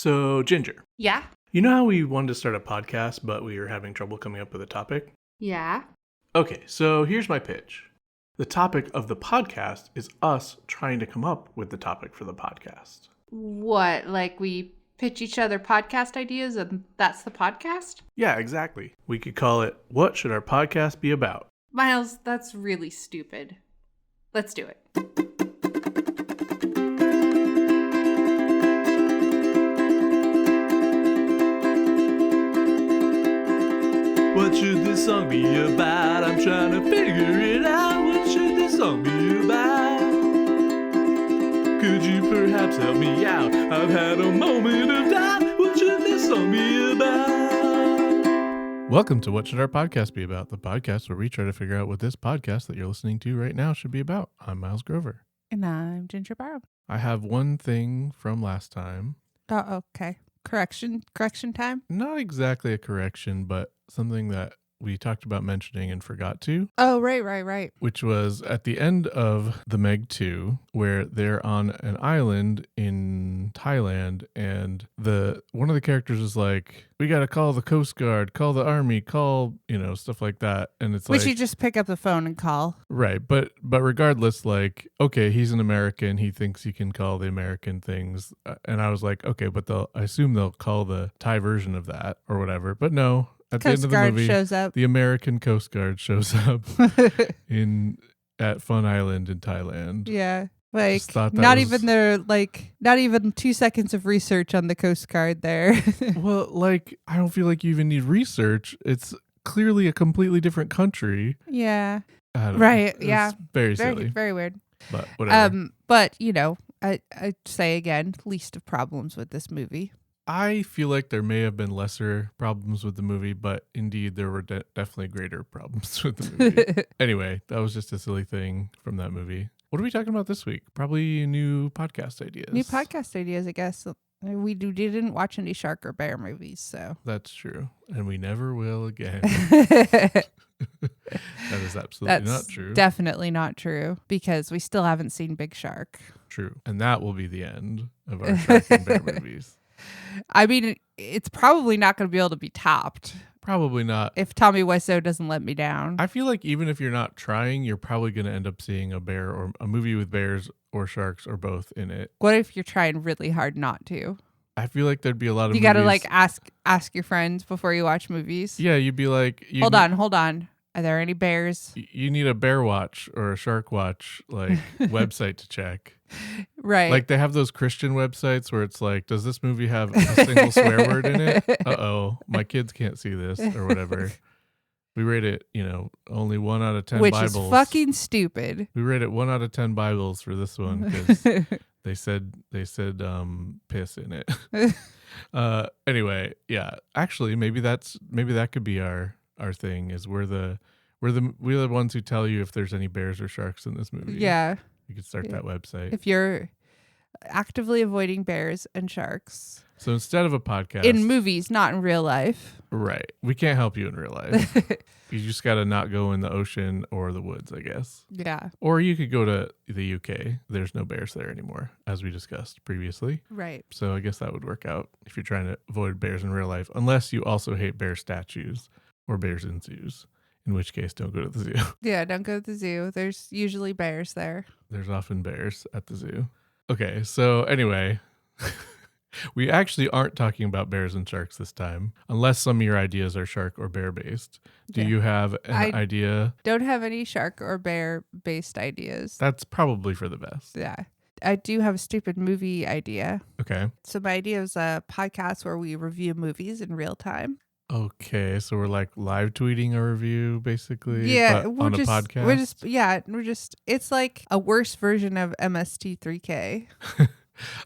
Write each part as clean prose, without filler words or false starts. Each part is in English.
So, Ginger, Yeah? you know how we wanted to start a podcast, but we were having trouble coming up with a topic? Yeah? Okay, so here's my pitch. The topic of the podcast is us trying to come up with the topic for the podcast. What, like we pitch each other podcast ideas and that's the podcast? Yeah, exactly. We could call it, What Should Our Podcast Be About? Miles, that's really stupid. Let's do it. What should this song be about? I'm trying to figure it out. What should this song be about? Could you perhaps help me out? I've had a moment of doubt. What should this song be about? Welcome to What Should Our Podcast Be About? The podcast where we try to figure out what this podcast that you're listening to right now should be about. I'm Miles Grover. And I'm Ginger Barb. I have one thing from last time. Oh, okay. Correction time? Not exactly a correction, but something that we talked about mentioning and forgot to. Oh, right. Which was at the end of the Meg 2, where they're on an island in Thailand, and one of the characters is like, we got to call the Coast Guard, call the Army, call, stuff like that. And it's We should just pick up the phone and call. Right. But regardless, like, okay, he's an American. He thinks he can call the American things. And I was like, okay, but I assume they'll call the Thai version of that or whatever. But no. At the end of the movie, shows up. The American Coast Guard shows up at Fun Island in Thailand. Yeah. Not even 2 seconds of research on the Coast Guard there. Well, I don't feel like you even need research. It's clearly a completely different country. Yeah. Right. Yeah. Very silly. Very weird. But whatever. But, I say again, least of problems with this movie. I feel like there may have been lesser problems with the movie, but indeed there were definitely greater problems with the movie. Anyway, that was just a silly thing from that movie. What are we talking about this week? Probably new podcast ideas. New podcast ideas, I guess. We didn't watch any shark or bear movies, so. That's true. And we never will again. That is absolutely not true. Definitely not true, because we still haven't seen Big Shark. True. And that will be the end of our shark and bear movies. I mean, it's probably not going to be able to be topped. Probably not. If Tommy Wiseau doesn't let me down. I feel like even if you're not trying, you're probably going to end up seeing a bear or a movie with bears or sharks or both in it. What if you're trying really hard not to? I feel like there'd be a lot of You got to ask your friends before you watch movies. Yeah, you'd be like... Hold on. Are there any bears? You need a bear watch or a shark watch website to check. Right. Like they have those Christian websites where it's like, does this movie have a single swear word in it? Uh-oh, my kids can't see this or whatever. We rate it, only 1 out of 10 Which Bibles. Which is fucking stupid. We rate it 1 out of 10 Bibles for this one because they said piss in it. Anyway, yeah. Actually, maybe that could be our thing. Is we're the ones who tell you if there's any bears or sharks in this movie. Yeah. You could start that website. If you're actively avoiding bears and sharks. So instead of a podcast. In movies, not in real life. Right. We can't help you in real life. You just got to not go in the ocean or the woods, I guess. Yeah. Or you could go to the UK. There's no bears there anymore, as we discussed previously. Right. So I guess that would work out if you're trying to avoid bears in real life, unless you also hate bear statues or bears in zoos. In which case, don't go to the zoo. Yeah, don't go to the zoo. There's usually bears there. There's often bears at the zoo. Okay, so anyway, we actually aren't talking about bears and sharks this time, unless some of your ideas are shark or bear based. Do you have an idea? Don't have any shark or bear based ideas. That's probably for the best. Yeah. I do have a stupid movie idea. Okay. So my idea is a podcast where we review movies in real time. Okay, so we're like live tweeting a review, basically. Yeah, but on a podcast. It's like a worse version of MST3K.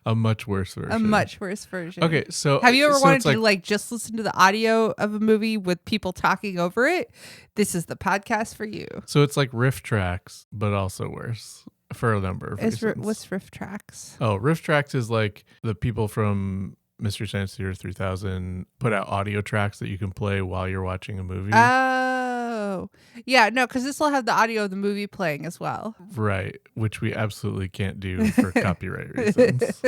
A much worse version. A much worse version. Okay, so have you ever wanted to just listen to the audio of a movie with people talking over it? This is the podcast for you. So it's like riff tracks, but also worse for a number of reasons. What's riff tracks? Oh, riff tracks is like the people from Mystery Science Theater 3000 put out audio tracks that you can play while you're watching a movie. Oh, yeah, no, because this will have the audio of the movie playing as well. Right, which we absolutely can't do for copyright reasons.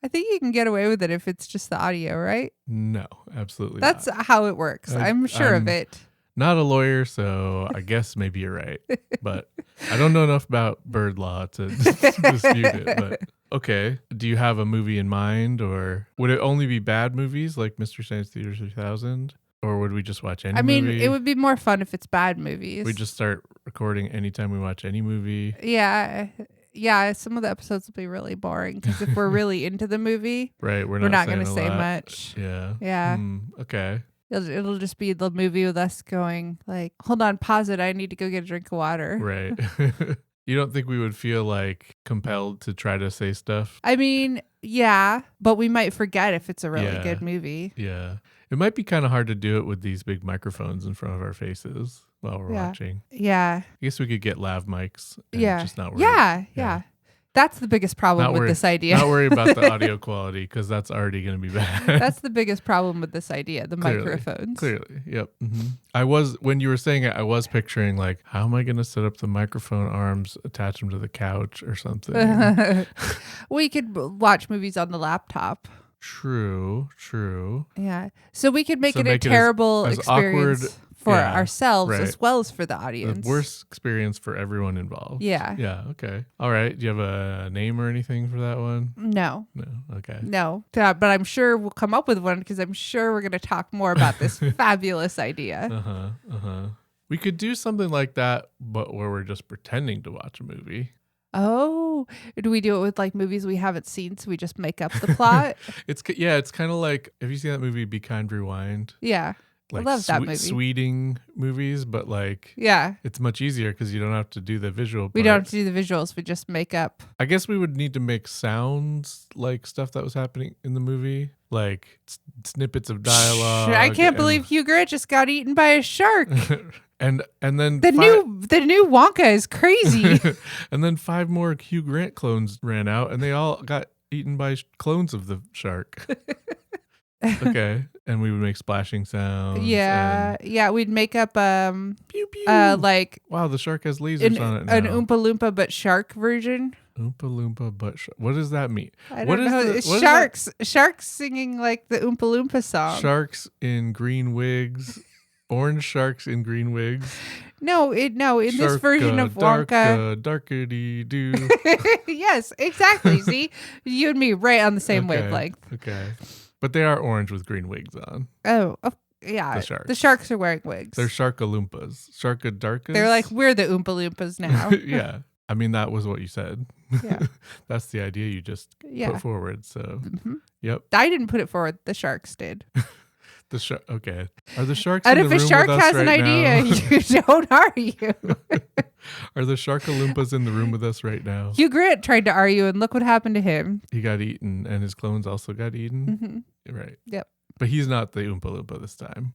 I think you can get away with it if it's just the audio, right? No, absolutely That's not. how it works. I'm sure of it. Not a lawyer, so I guess maybe you're right. But I don't know enough about bird law to dispute it. But okay, do you have a movie in mind, or would it only be bad movies like Mystery Science Theater 3000? Or would we just watch any movie? It would be more fun if it's bad movies. We just start recording anytime we watch any movie. Yeah. Yeah, some of the episodes will be really boring because if we're really into the movie, Right, we're not saying going to a say lot. much. Yeah. Yeah. Okay. It'll just be the movie with us going like, hold on, pause it. I need to go get a drink of water. Right. You don't think we would feel like compelled to try to say stuff? I mean, yeah, but we might forget if it's a really Yeah. good movie. Yeah. It might be kind of hard to do it with these big microphones in front of our faces while we're watching. Yeah. I guess we could get lav mics and Yeah. just not worry. Yeah. That's the biggest problem with this idea. Not worry about the audio quality because that's already going to be bad. That's the biggest problem with this idea, the microphones. Clearly. Yep. When you were saying it, I was picturing like, how am I going to set up the microphone arms, attach them to the couch or something? We could watch movies on the laptop. True. Yeah. So we could make So it make a it terrible as experience awkward- for yeah, ourselves right. as well as for the audience. The worst experience for everyone involved. Yeah. Yeah. Okay. All right. Do you have a name or anything for that one? No. No. Okay. No. But I'm sure we'll come up with one because I'm sure we're going to talk more about this fabulous idea. We could do something like that, but where we're just pretending to watch a movie. Oh, do we do it with like movies we haven't seen? So we just make up the plot? It's kind of like, have you seen that movie Be Kind Rewind? Yeah. Like I love that movie. Sweeting movies, but like Yeah. it's much easier because you don't have to do the visual part. We don't have to do the visuals. We just make up. I guess we would need to make sounds like stuff that was happening in the movie, like snippets of dialogue. I can't believe Hugh Grant just got eaten by a shark. and then The new Wonka is crazy. and then 5 more Hugh Grant clones ran out, and they all got eaten by clones of the shark. Okay, and we would make splashing sounds. Yeah. We'd make up Pew pew. like Wow, the shark has lasers on it now. an Oompa Loompa but shark version. Oompa Loompa butt shark. What does that mean? I What don't is know. the- It's what is sharks singing like the Oompa Loompa song. Sharks in green wigs. Orange sharks in green wigs. No, in this version of Wonka. Darkity doo. Yes, exactly. See, you and me right on the same wavelength. Okay. But they are orange with green wigs on. Oh, yeah. The sharks. are wearing wigs. They're Sharkalumpas. Sharkadarkas? They're like, we're the Oompa Loompas now. Yeah. I mean, that was what you said. Yeah. That's the idea you just put forward. So, Yep. I didn't put it forward. The sharks did. Okay. Are the sharks And in if the a room shark with us has an right idea, now? you don't argue. Are the Sharkalumpas in the room with us right now? Hugh Grant tried to argue, and look what happened to him. He got eaten, and his clones also got eaten? Right. Yep. But he's not the Oompa Loompa this time.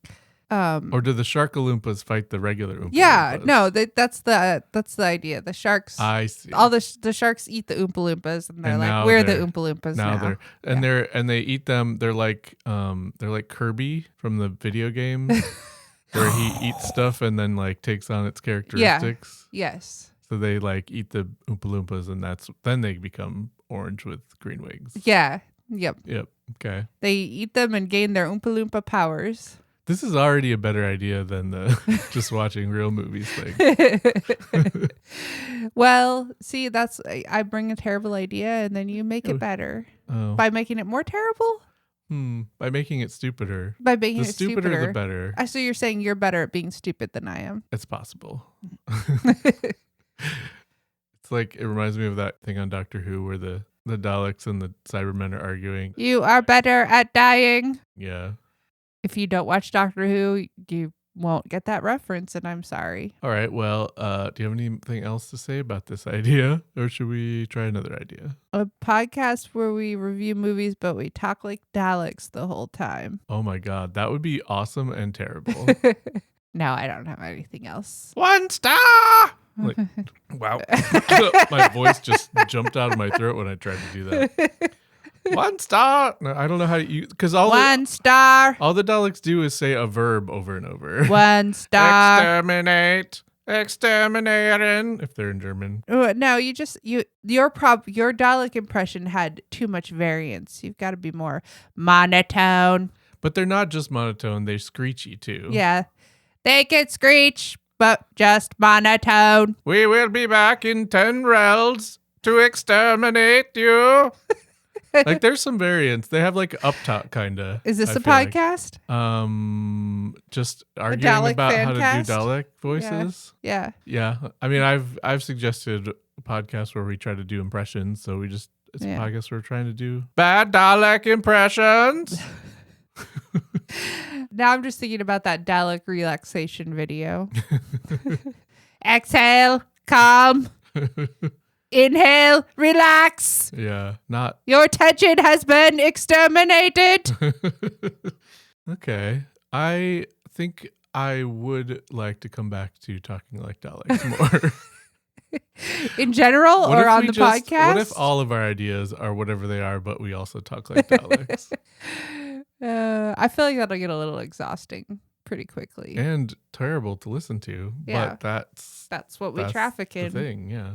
Um, Or do the Sharkalumpas fight the regular Oompa yeah, Loompas? no, that's the idea. The sharks, I see. all the sharks eat the Oompa Loompas, and they're And like, now we're the they're- Oompa Loompas now. They eat them. They're like Kirby from the video game, where he eats stuff and then like takes on its characteristics. Yes. So they like eat the Oompa Loompas, and then they become orange with green wigs. Yeah. Yep. Yep. Okay. They eat them and gain their Oompa Loompa powers. This is already a better idea than the just watching real movies thing. Well, see, I bring a terrible idea and then you make it better. Oh. By making it more terrible? By making it stupider. By making The it stupider, stupider. the better. So you're saying you're better at being stupid than I am. It's possible. It's like, it reminds me of that thing on Doctor Who where the Daleks and the Cybermen are arguing. You are better at dying. Yeah. If you don't watch Doctor Who, you won't get that reference, and I'm sorry. All right. Well, do you have anything else to say about this idea, or should we try another idea? A podcast where we review movies, but we talk like Daleks the whole time. Oh my God, that would be awesome and terrible. No, I don't have anything else. 1 star. Like, wow. My voice just jumped out of my throat when I tried to do that. 1 star. No, I don't know how you, because One star. all the Daleks do is say a verb over and over. 1 star. Exterminate. exterminating, if they're in German. No, your Dalek impression had too much variance. You've got to be more monotone. But they're not just monotone, they're screechy too. Yeah. They can screech, but just monotone. We will be back in 10 rels to exterminate you. Like there's some variants. They have like uptalk kind of. Is this a podcast? Just arguing Dalek about how to fancast? do Dalek voices. Yeah. Yeah. I mean, I've suggested a podcast where we try to do impressions. So it's a podcast where we're trying to do bad Dalek impressions. Now I'm just thinking about that Dalek relaxation video. Exhale, calm. Inhale, relax. Yeah. Not. Your tension has been exterminated. Okay. I think I would like to come back to talking like Daleks more. In general or on the podcast? What if all of our ideas are whatever they are, but we also talk like Daleks? I feel like that'll get a little exhausting pretty quickly. And terrible to listen to. Yeah. But that's what we traffic in. The thing, yeah.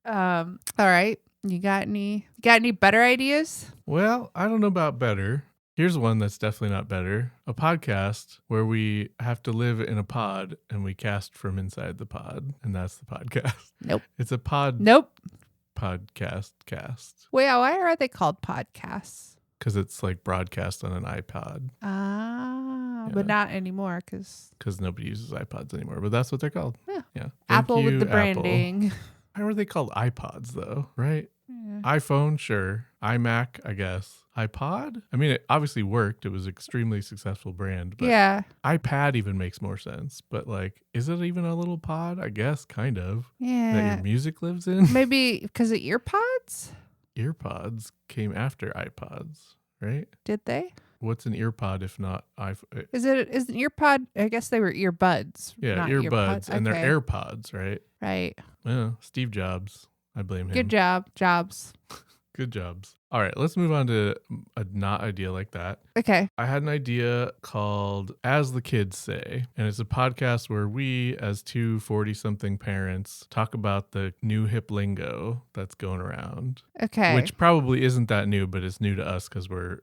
All right. You got any better ideas? Well, I don't know about better. Here's one that's definitely not better. A podcast where we have to live in a pod and we cast from inside the pod. And that's the podcast. Nope. It's a pod. Nope. Podcast cast. Wait, why are they called podcasts? Because it's like broadcast on an iPod. But not anymore because nobody uses iPods anymore. But that's what they're called. Yeah. Thank Apple with you, the branding. Apple. Why were they called iPods though? Right? Yeah. iPhone, sure. iMac, I guess. iPod? I mean, it obviously worked. It was an extremely successful brand. But Yeah. iPad even makes more sense. But like, is it even a little pod? I guess, kind of. Yeah. That your music lives in? Maybe because of earpods? Earpods came after iPods, right? Did they? What's an earpod if not iPhone? Is an earpod? I guess they were earbuds. Yeah, not earbuds. And Okay. they're AirPods, right? Right. Yeah, Steve Jobs. I blame him. Good job, Jobs. Good jobs. All right, let's move on to a not idea like that. Okay. I had an idea called As the Kids Say, and it's a podcast where we, as two 40-something parents, talk about the new hip lingo that's going around. Okay. Which probably isn't that new, but it's new to us because we're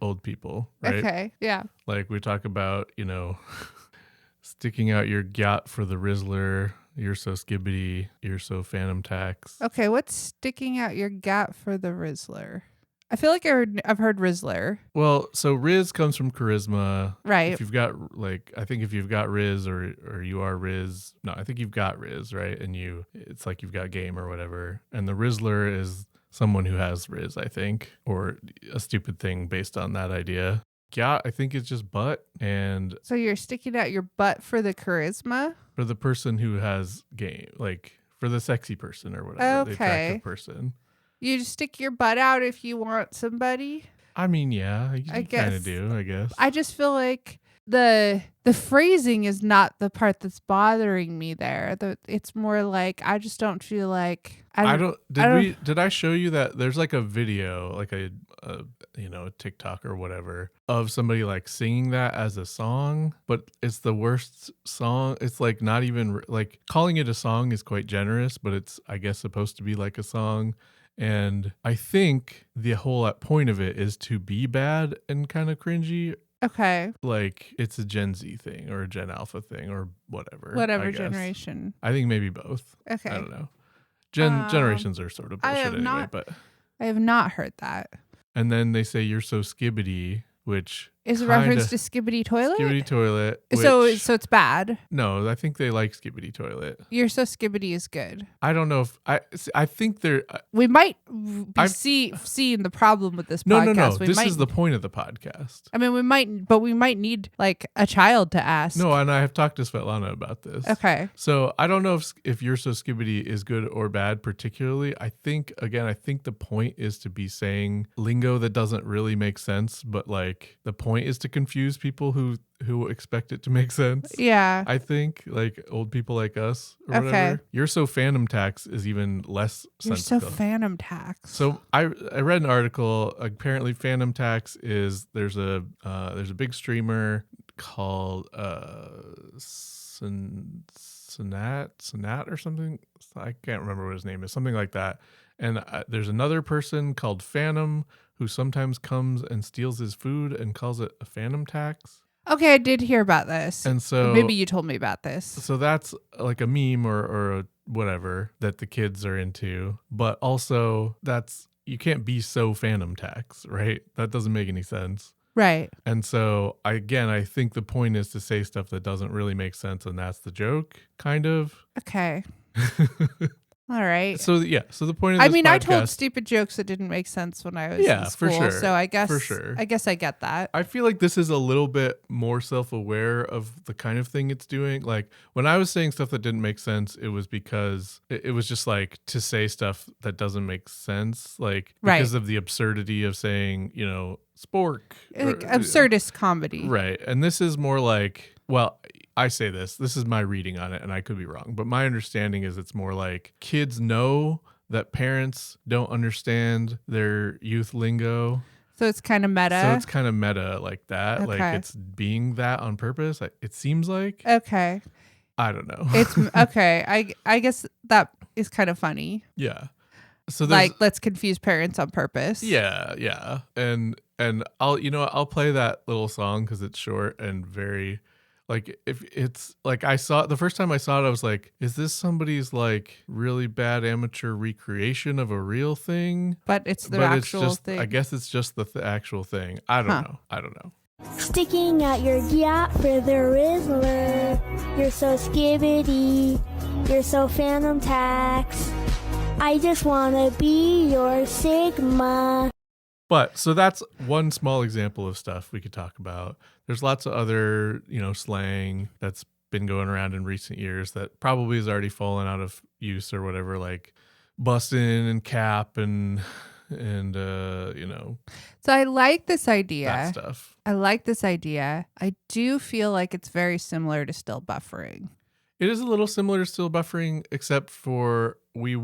old people, right? Okay. Yeah. Like we talk about, sticking out your gat for the Rizzler. You're so skibbity. You're so phantom tax. Okay. What's sticking out your gut for the Rizzler? I feel like I've heard Rizzler. Well, so Riz comes from charisma. Right. If you've got I think if you've got Riz or you are Riz, no, I think you've got Riz, right? And it's like you've got game or whatever. And the Rizzler is someone who has Riz, I think, or a stupid thing based on that idea. Yeah, I think it's just butt. And So you're sticking out your butt for the charisma? For the person who has game, like for the sexy person or whatever, the attractive person. You just stick your butt out if you want somebody? I mean, yeah, you kind of do, I guess. I just feel like the phrasing is not the part that's bothering me there. It's more like I just don't feel like Did I show you that there's like a video, like a TikTok or whatever of somebody like singing that as a song, but it's the worst song. It's like not even like calling it a song is quite generous, but it's I guess supposed to be like a song. And I think the whole point of it is to be bad and kind of cringy. Okay. Like it's a Gen Z thing or a Gen Alpha thing or whatever. Whatever generation. I think maybe both. Okay. I don't know. Generations are sort of bullshit anyway, but I have not heard that. And then they say you're so skibbity, which is a reference to Skibbity Toilet? Skibbity Toilet. So it's bad. No, I think they like Skibbity Toilet. You're so skibbity is good. I don't know if I think they're. We might be seeing the problem with this podcast. No. This is the point of the podcast. I mean, we might need like a child to ask. No, and I have talked to Svetlana about this. Okay. So I don't know if You're So Skibbity is good or bad particularly. I think the point is to be saying lingo that doesn't really make sense, but like the point is to confuse people who expect it to make sense. Yeah. I think like old people like us or whatever. You're so phantom tax is even less sensible. You're so phantom tax. So I read an article. Apparently phantom tax is there's a big streamer called Sanat or something. I can't remember what his name is, something like that. And there's another person called Phantom who sometimes comes and steals his food and calls it a phantom tax. Okay, I did hear about this. And so maybe you told me about this. So that's like a meme or a whatever that the kids are into. But also you can't be so phantom tax, right? That doesn't make any sense. Right. And so I think the point is to say stuff that doesn't really make sense, and that's the joke, kind of. Okay. All right. So the point of this I podcast, told stupid jokes that didn't make sense when I was in school. for sure. So I guess For I guess I get that. I feel like this is a little bit more self-aware of the kind of thing it's doing. Like when I was saying stuff that didn't make sense, it was because it was just like to say stuff that doesn't make sense, like because of the absurdity of saying, spork. Like absurdist comedy. Right. And this is more like, well, I say this is my reading on it and I could be wrong, but my understanding is it's more like kids know that parents don't understand their youth lingo. So it's kind of meta. So it's kind of meta like that. Okay. Like it's being that on purpose. It seems like. Okay. I don't know. It's okay. I guess that is kind of funny. Yeah. So like let's confuse parents on purpose. Yeah, yeah. And I'll play that little song because it's short and very. Like if it's like the first time I saw it, I was like, is this somebody's like really bad amateur recreation of a real thing? But it's the actual thing. I guess it's just the actual thing. I don't know. Sticking out your yacht for the Rizzler. You're so skibbity. You're so phantom tax. I just want to be your Sigma. But so that's one small example of stuff we could talk about. There's lots of other, slang that's been going around in recent years that probably has already fallen out of use or whatever, like bustin' and cap and So I like this idea. That stuff. I like this idea. I do feel like it's very similar to still buffering. It is a little similar to still buffering, except for I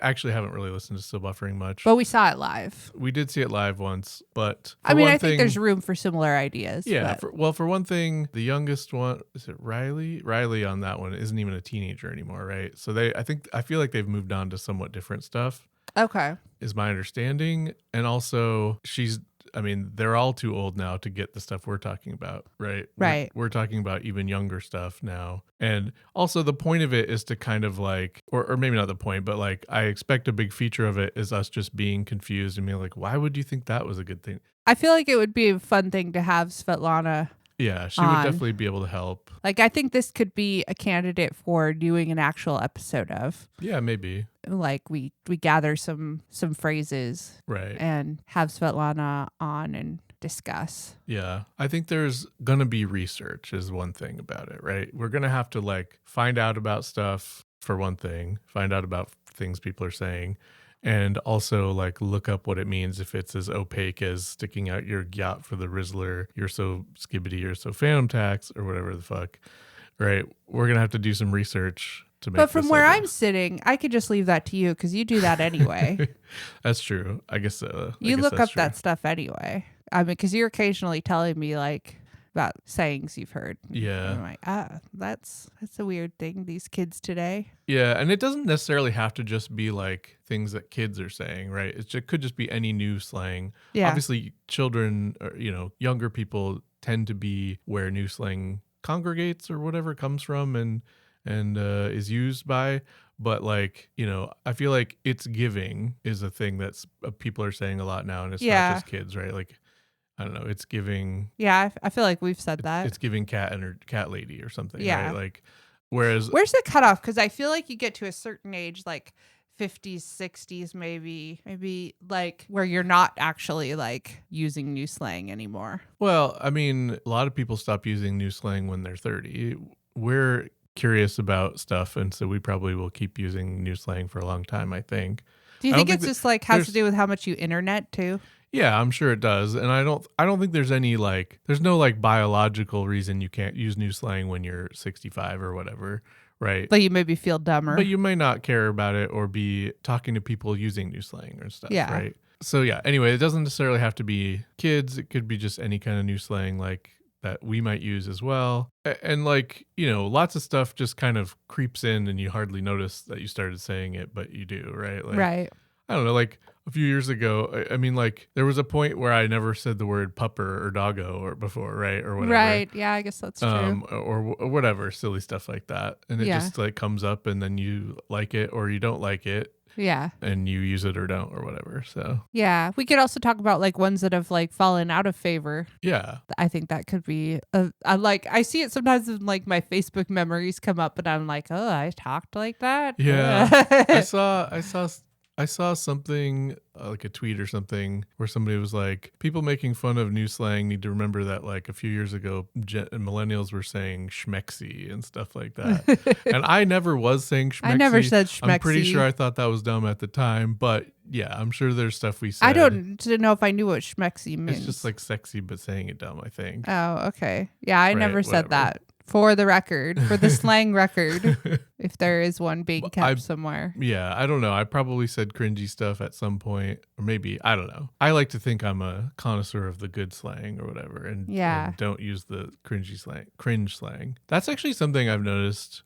actually haven't really listened to still buffering much. But we saw it live. We did see it live once, but I think there's room for similar ideas. Yeah. For one thing, the youngest one, is it Riley? Riley on that one isn't even a teenager anymore, right? So I feel like they've moved on to somewhat different stuff. Okay. Is my understanding. And also they're all too old now to get the stuff we're talking about, right? Right. We're talking about even younger stuff now. And also the point of it is to kind of like, or maybe not the point, but like I expect a big feature of it is us just being confused and being like, why would you think that was a good thing? I feel like it would be a fun thing to have Svetlana. Yeah, she would definitely be able to help. Like, I think this could be a candidate for doing an actual episode of. Yeah, maybe. Like, we gather some phrases. Right. And have Svetlana on and discuss. Yeah. I think there's going to be research is one thing about it, right? We're going to have to, like, find out about stuff, for one thing. Find out about things people are saying. And also, like, look up what it means if it's as opaque as sticking out your yacht for the Rizzler, you're so skibbity, you're so phantom tax, or whatever the fuck, right? We're going to have to do some research to make. But from where I'm sitting, I could just leave that to you because you do that anyway. That's true. I guess so. You look up that stuff anyway. I mean, because you're occasionally telling me, like, about sayings you've heard. Yeah. And I'm like, that's a weird thing, these kids today. Yeah, and it doesn't necessarily have to just be like things that kids are saying, right? It could just be any new slang. Yeah. Obviously, children or, younger people tend to be where new slang congregates or whatever comes from and is used by. But like, I feel like it's giving is a thing that's people are saying a lot now, and it's not just kids, right? Like, I don't know. It's giving. Yeah, I feel like we've said that. It's giving cat and her cat lady or something. Yeah. Right? Like, whereas where's the cutoff? Because I feel like you get to a certain age, like 50s, 60s, maybe like where you're not actually like using new slang anymore. Well, I mean, a lot of people stop using new slang when they're 30. We're curious about stuff, and so we probably will keep using new slang for a long time, I think. Do you think it's just like has to do with how much you internet too? Yeah, I'm sure it does. And I don't think there's any there's no like biological reason you can't use new slang when you're 65 or whatever, right? But you maybe feel dumber. But you may not care about it or be talking to people using new slang or stuff, right? So yeah, anyway, it doesn't necessarily have to be kids. It could be just any kind of new slang like that we might use as well. And like, lots of stuff just kind of creeps in and you hardly notice that you started saying it, but you do, right? Like, Right. I don't know, like a few years ago, I mean, like there was a point where I never said the word pupper or doggo or before, right? Or whatever. Right. Yeah, I guess that's true. Or whatever, silly stuff like that. And it Yeah. just like comes up and then you like it or you don't like it. Yeah. And you use it or don't or whatever. So yeah, we could also talk about like ones that have like fallen out of favor. Yeah. I think that could be I see it sometimes in like my Facebook memories come up and I'm like, oh, I talked like that. Yeah. I saw something like a tweet or something where somebody was like, people making fun of new slang need to remember that like a few years ago, millennials were saying schmexy and stuff like that. And I never was saying schmexy. I never said schmexy. I'm pretty sure I thought that was dumb at the time, but yeah, I'm sure there's stuff we said. I didn't know if I knew what schmexy means. It's just like sexy, but saying it dumb, I think. Oh, okay. Yeah, I never said whatever. that. For the record, for the slang record, if there is one being kept somewhere. Yeah, I don't know. I probably said cringy stuff at some point, or maybe, I don't know. I like to think I'm a connoisseur of the good slang or whatever, and don't use the cringe slang. That's actually something I've noticed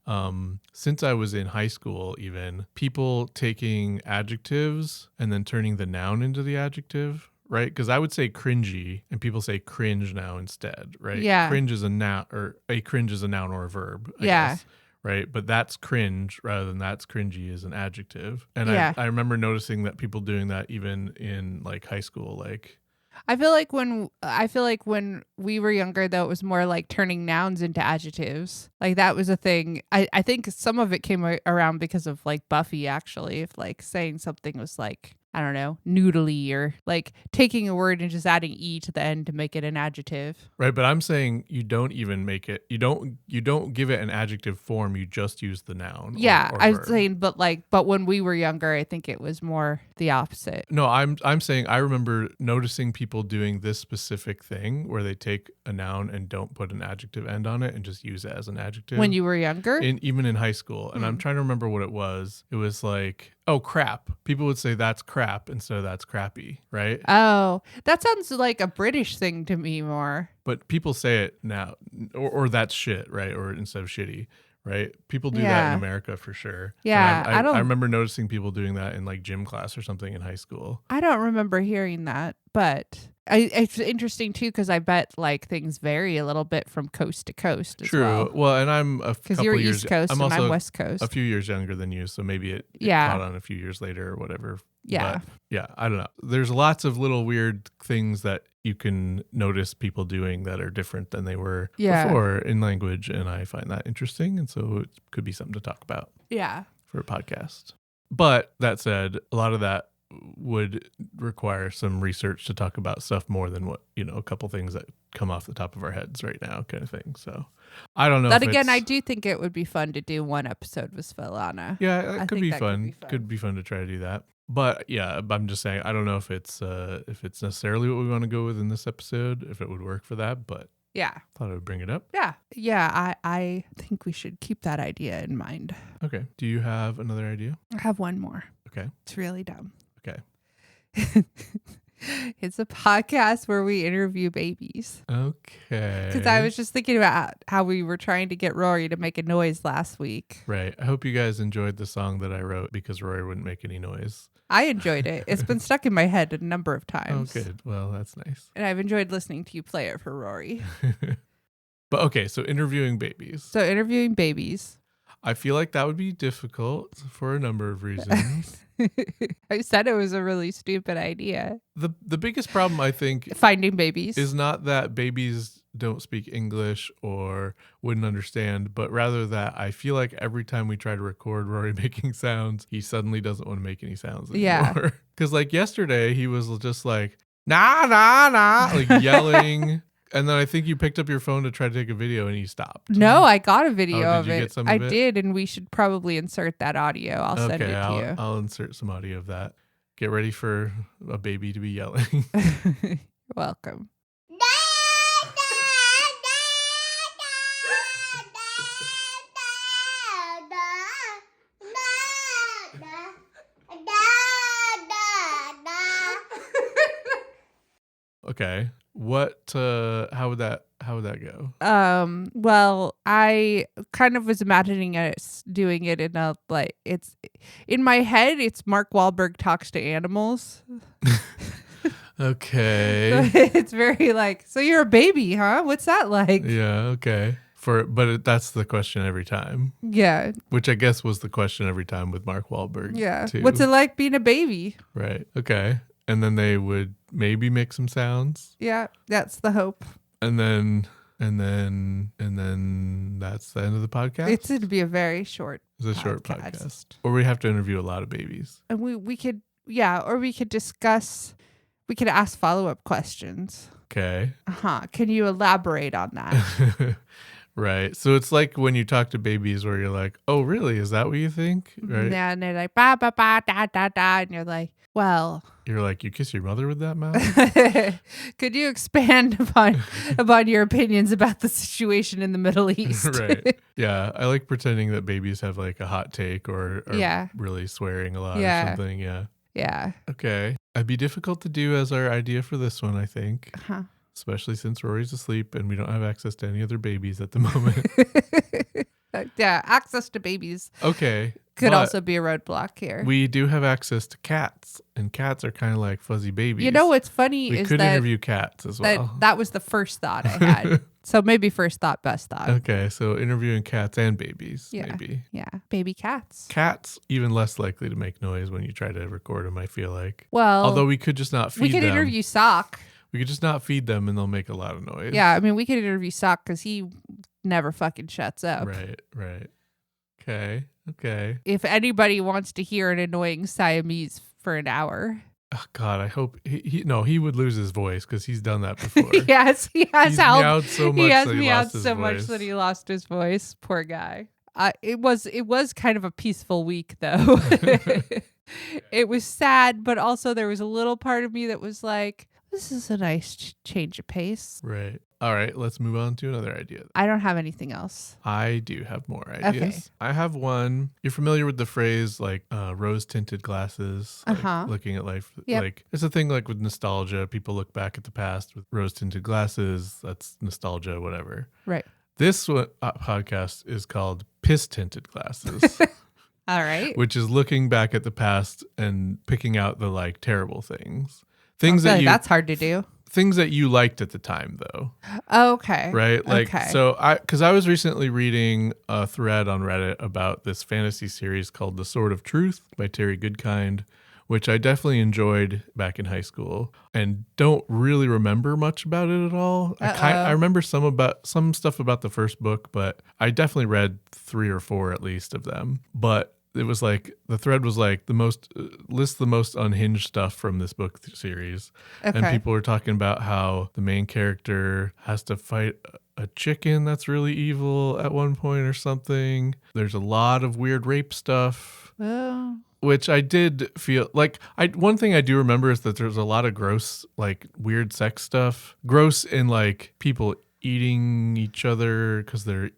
since I was in high school even. People taking adjectives and then turning the noun into the adjective. Right? Because I would say cringy and people say cringe now instead, right? Yeah. Cringe is a noun or a verb, I guess, right? But that's cringe rather than that's cringy is an adjective. And I remember noticing that people doing that even in like high school, like. I feel like when we were younger, though, it was more like turning nouns into adjectives. Like that was a thing. I think some of it came around because of like Buffy, actually, if like saying something was like, I don't know, noodly or like taking a word and just adding E to the end to make it an adjective. Right. But I'm saying you don't even make it, you don't give it an adjective form. You just use the noun. Yeah. or I was saying, but when we were younger, I think it was more the opposite. No, I'm saying I remember noticing people doing this specific thing where they take a noun and don't put an adjective end on it and just use it as an adjective. When you were younger? Even in high school. And I'm trying to remember what it was. It was like, oh, crap. People would say that's crap instead of that's crappy, right? Oh, that sounds like a British thing to me more. But people say it now, or that's shit, right? Or instead of shitty, right? People do that in America for sure. Yeah, I remember noticing people doing that in like gym class or something in high school. I don't remember hearing that, but it's interesting too because I bet like things vary a little bit from coast to coast. True. Well, and I'm a couple you're years. East Coast I'm and also I'm West Coast. A few years younger than you, so maybe it caught on a few years later or whatever. Yeah. But yeah, I don't know. There's lots of little weird things that you can notice people doing that are different than they were before in language, and I find that interesting, and so it could be something to talk about. Yeah. For a podcast. But that said, a lot of that would require some research to talk about stuff more than what, a couple things that come off the top of our heads right now kind of thing. So I don't know. But again, I do think it would be fun to do one episode with Svelana. Yeah, that could be fun. Could be fun to try to do that. But yeah, I'm just saying, I don't know if it's necessarily what we want to go with in this episode, if it would work for that, but yeah, thought I would bring it up. Yeah, I think we should keep that idea in mind. Okay. Do you have another idea? I have one more. Okay. It's really dumb. Okay. It's a podcast where we interview babies. Okay. Because I was just thinking about how we were trying to get Rory to make a noise last week. Right. I hope you guys enjoyed the song that I wrote because Rory wouldn't make any noise. I enjoyed it. It's been stuck in my head a number of times. Oh, good. Well, that's nice. And I've enjoyed listening to you play it for Rory. But okay, so interviewing babies. I feel like that would be difficult for a number of reasons. I said it was a really stupid idea. The biggest problem, I think, finding babies is not that babies don't speak English or wouldn't understand, but rather that I feel like every time we try to record Rory making sounds, he suddenly doesn't want to make any sounds anymore. Yeah. Because like yesterday, he was just like, nah, nah, nah, like yelling. And then I think you picked up your phone to try to take a video and you stopped. No, I got a video of did you it. Get some I of it? did, and we should probably insert that audio. I'll send it to you. I'll insert some audio of that. Get ready for a baby to be yelling. You're welcome. Okay. What? How would that go? Well, I kind of was imagining us doing it in a like it's in my head. It's Mark Wahlberg talks to animals. Okay. So it's very like, so you're a baby, huh? What's that like? Yeah. Okay. That's the question every time, Yeah, which I guess was the question every time with Mark Wahlberg. yeah. Too. What's it like being a baby? Right. Okay. And then they would maybe make some sounds, Yeah, that's the hope. and then that's the end of the podcast. It's going to be a very short. It's a short podcast, or we have to interview a lot of babies. And we could, yeah, or we could discuss. We could ask follow-up questions. Okay. Can you elaborate on that? Right. So it's like when you talk to babies where you're like, oh, really? Is that what you think? Right. Yeah, and they're like, ba, ba, ba, da, da, da. And you're like, well. You're like, you kiss your mother with that mouth? Could you expand upon your opinions about the situation in the Middle East? Right. Yeah. I like pretending that babies have like a hot take or Yeah. really swearing a lot or Yeah. something. Yeah. Yeah. Okay. It'd be difficult to do as our idea for this one, I think. Uh-huh. Especially since Rory's asleep and we don't have access to any other babies at the moment. Yeah, access to babies Okay. could but also be a roadblock here. we do have access to cats, and cats are kind of like fuzzy babies. You know what's funny we is could that interview cats as well. that was the first thought I had. So maybe first thought, best thought. Okay, so interviewing cats and babies, Yeah. maybe. Yeah, baby cats. Cats even less likely to make noise when you try to record them, I feel like. Well, Although we could just not feed we could them. interview Sock. We could just not feed them and they'll make a lot of noise. Yeah, I mean, we could interview Sock because he never fucking shuts up. Right. Okay. If anybody wants to hear an annoying Siamese for an hour. Oh, God, I hope he would lose his voice because he's done that before. Yes, he has He's helped. meowed so much He has that he meowed lost his so much voice. that he lost his voice. Poor guy. It was kind of a peaceful week though. It was sad, but also there was a little part of me that was like, this is a nice change of pace. Right. All right, let's move on to another idea. I don't have anything else. I do have more ideas. Okay. I have one. You're familiar with the phrase like rose-tinted glasses, like looking at life. Yep. Like it's a thing like with nostalgia. People look back at the past with rose-tinted glasses. That's nostalgia, whatever. Right. This podcast is called Piss-Tinted Glasses, All right. which is looking back at the past and picking out the like terrible things. I feel Things that like you that's hard to do. things that you liked at the time though. Okay. Right? Like okay. so cuz I was recently reading a thread on Reddit about this fantasy series called The Sword of Truth by Terry Goodkind, which I definitely enjoyed back in high school and don't really remember much about it at all. I remember some stuff about the first book, but I definitely read 3 or 4 at least of them. But it was like the thread was like the most unhinged stuff from this book series. Okay. And people were talking about how the main character has to fight a chicken that's really evil at one point or something. There's a lot of weird rape stuff. Oh. Which I did feel like one thing I do remember is that there's a lot of gross, like weird sex stuff. Gross in like people eating each other because they're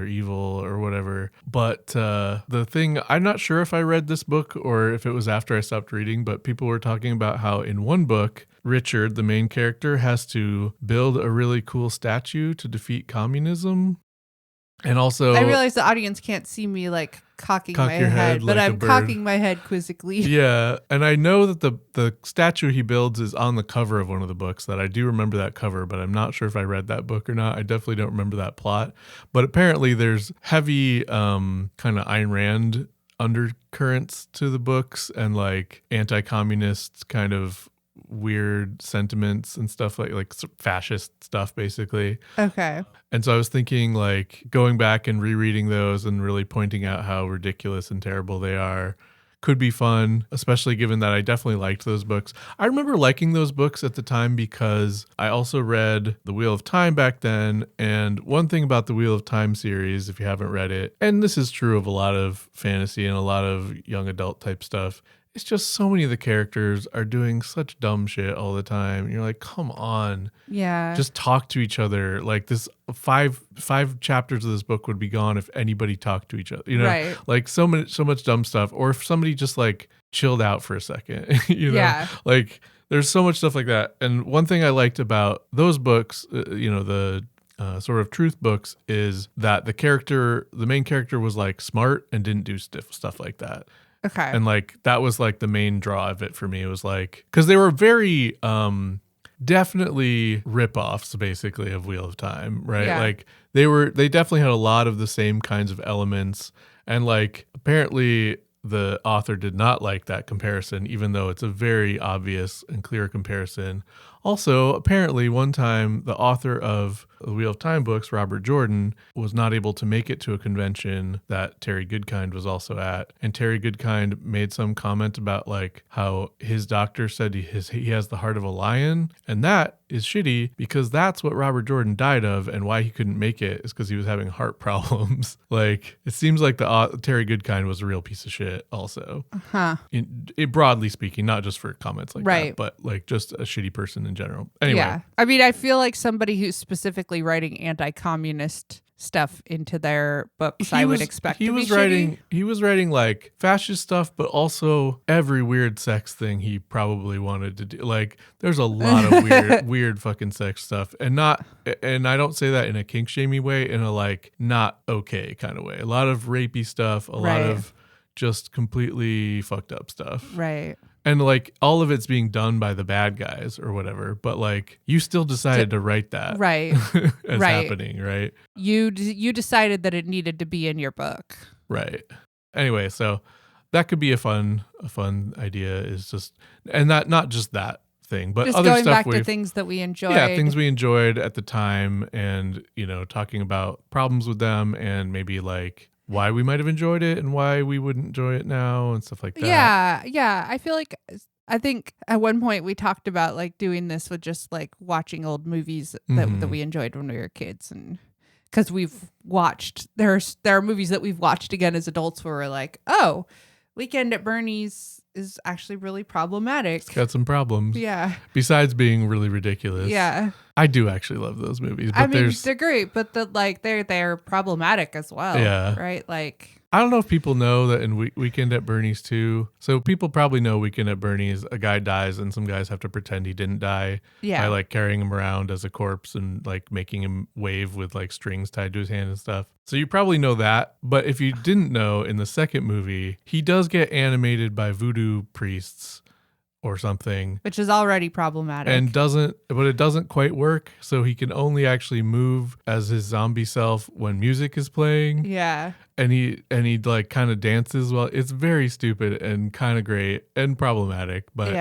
evil or whatever. But the thing, I'm not sure if I read this book or if it was after I stopped reading, but people were talking about how in one book, Richard, the main character, has to build a really cool statue to defeat communism. And also, I realize the audience can't see me like cocking my your head, head but like a I'm bird. cocking my head quizzically. Yeah, and I know that the statue he builds is on the cover of one of the books. That I do remember that cover, but I'm not sure if I read that book or not. I definitely don't remember that plot. But apparently, there's heavy kind of Ayn Rand undercurrents to the books and like anti-communist kind of weird sentiments and stuff like fascist stuff basically. Okay. And so I was thinking like going back and rereading those and really pointing out how ridiculous and terrible they are could be fun, especially given that I definitely liked those books. I remember liking those books at the time because I also read The Wheel of Time back then. And one thing about the Wheel of Time series, if you haven't read it, and this is true of a lot of fantasy and a lot of young adult type stuff, it's just so many of the characters are doing such dumb shit all the time. And you're like, come on. Yeah. Just talk to each other. Like this five chapters of this book would be gone if anybody talked to each other. You know, Right. like so much dumb stuff. Or if somebody just like chilled out for a second, you know, Yeah. like There's so much stuff like that. And one thing I liked about those books, the sort of truth books, is that the main character was like smart and didn't do stuff like that. Okay. And like that was like the main draw of it for me. It was like, because they were very definitely rip-offs basically of Wheel of Time, right? Yeah. Like they definitely had a lot of the same kinds of elements, and like apparently the author did not like that comparison, even though it's a very obvious and clear comparison. Also, apparently one time the author of the Wheel of Time books, Robert Jordan, was not able to make it to a convention that Terry Goodkind was also at. And Terry Goodkind made some comment about like how his doctor said he has the heart of a lion. And that is shitty because that's what Robert Jordan died of, and why he couldn't make it is because he was having heart problems. Like, it seems like Terry Goodkind was a real piece of shit also. Huh. Broadly speaking, not just for comments like Right. that, but like just a shitty person in general. Anyway. Yeah. I mean, I feel like somebody who's specifically writing anti-communist stuff into their books, I would expect to be shitty. He was writing like fascist stuff, but also every weird sex thing he probably wanted to do. Like, there's a lot of weird fucking sex stuff, and I don't say that in a kink shamey way, in a like not okay kind of way. A lot of rapey stuff, a lot of just completely fucked up stuff. Right. And like all of it's being done by the bad guys or whatever, but like you still decided to write that, Right. as happening, right? You decided that it needed to be in your book, right? Anyway, so that could be a fun idea. Is just, and not just that thing, but just other going stuff back to things that we enjoyed. Yeah, things we enjoyed at the time, and talking about problems with them, and maybe like why we might have enjoyed it and why we wouldn't enjoy it now and stuff like that. Yeah. I think at one point we talked about like doing this with just like watching old movies that we enjoyed when we were kids, and because we've watched there are movies that we've watched again as adults where we're like, oh, Weekend at Bernie's is actually really problematic. It's got some problems. Yeah. Besides being really ridiculous. Yeah. I do actually love those movies. But I mean, they're great, but they're problematic as well. Yeah. Right? Like, I don't know if people know that in Weekend at Bernie's too. So people probably know Weekend at Bernie's, a guy dies and some guys have to pretend he didn't die by like carrying him around as a corpse and like making him wave with like strings tied to his hand and stuff. So you probably know that. But if you didn't know, in the second movie, he does get animated by voodoo priests or something, which is already problematic, and it doesn't quite work. So he can only actually move as his zombie self when music is playing. Yeah. And he like kind of dances well. It's very stupid and kind of great and problematic, but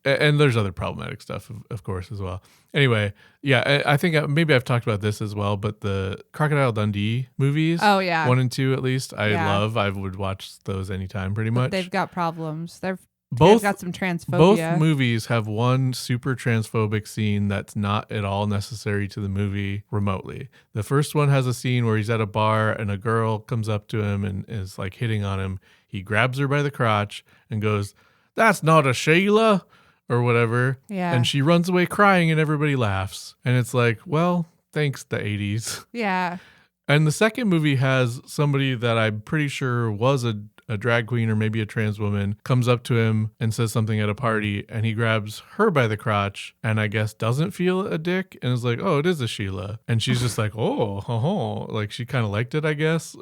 and there's other problematic stuff of course as well. Anyway, yeah, I think maybe I've talked about this as well, but the Crocodile Dundee movies, 1 and 2 at least, I would watch those anytime pretty much. But they've got problems. They've got some transphobia. Both movies have one super transphobic scene that's not at all necessary to the movie remotely. The first one has a scene where he's at a bar and a girl comes up to him and is like hitting on him. He grabs her by the crotch and goes, "That's not a Sheila," or whatever. Yeah. And she runs away crying and everybody laughs. And it's like, well, thanks, the 80s. Yeah. And the second movie has somebody that I'm pretty sure was a drag queen or maybe a trans woman, comes up to him and says something at a party, and he grabs her by the crotch and I guess doesn't feel a dick and is like, "Oh, it is a Sheila." And she's just like, oh, like she kind of liked it, I guess,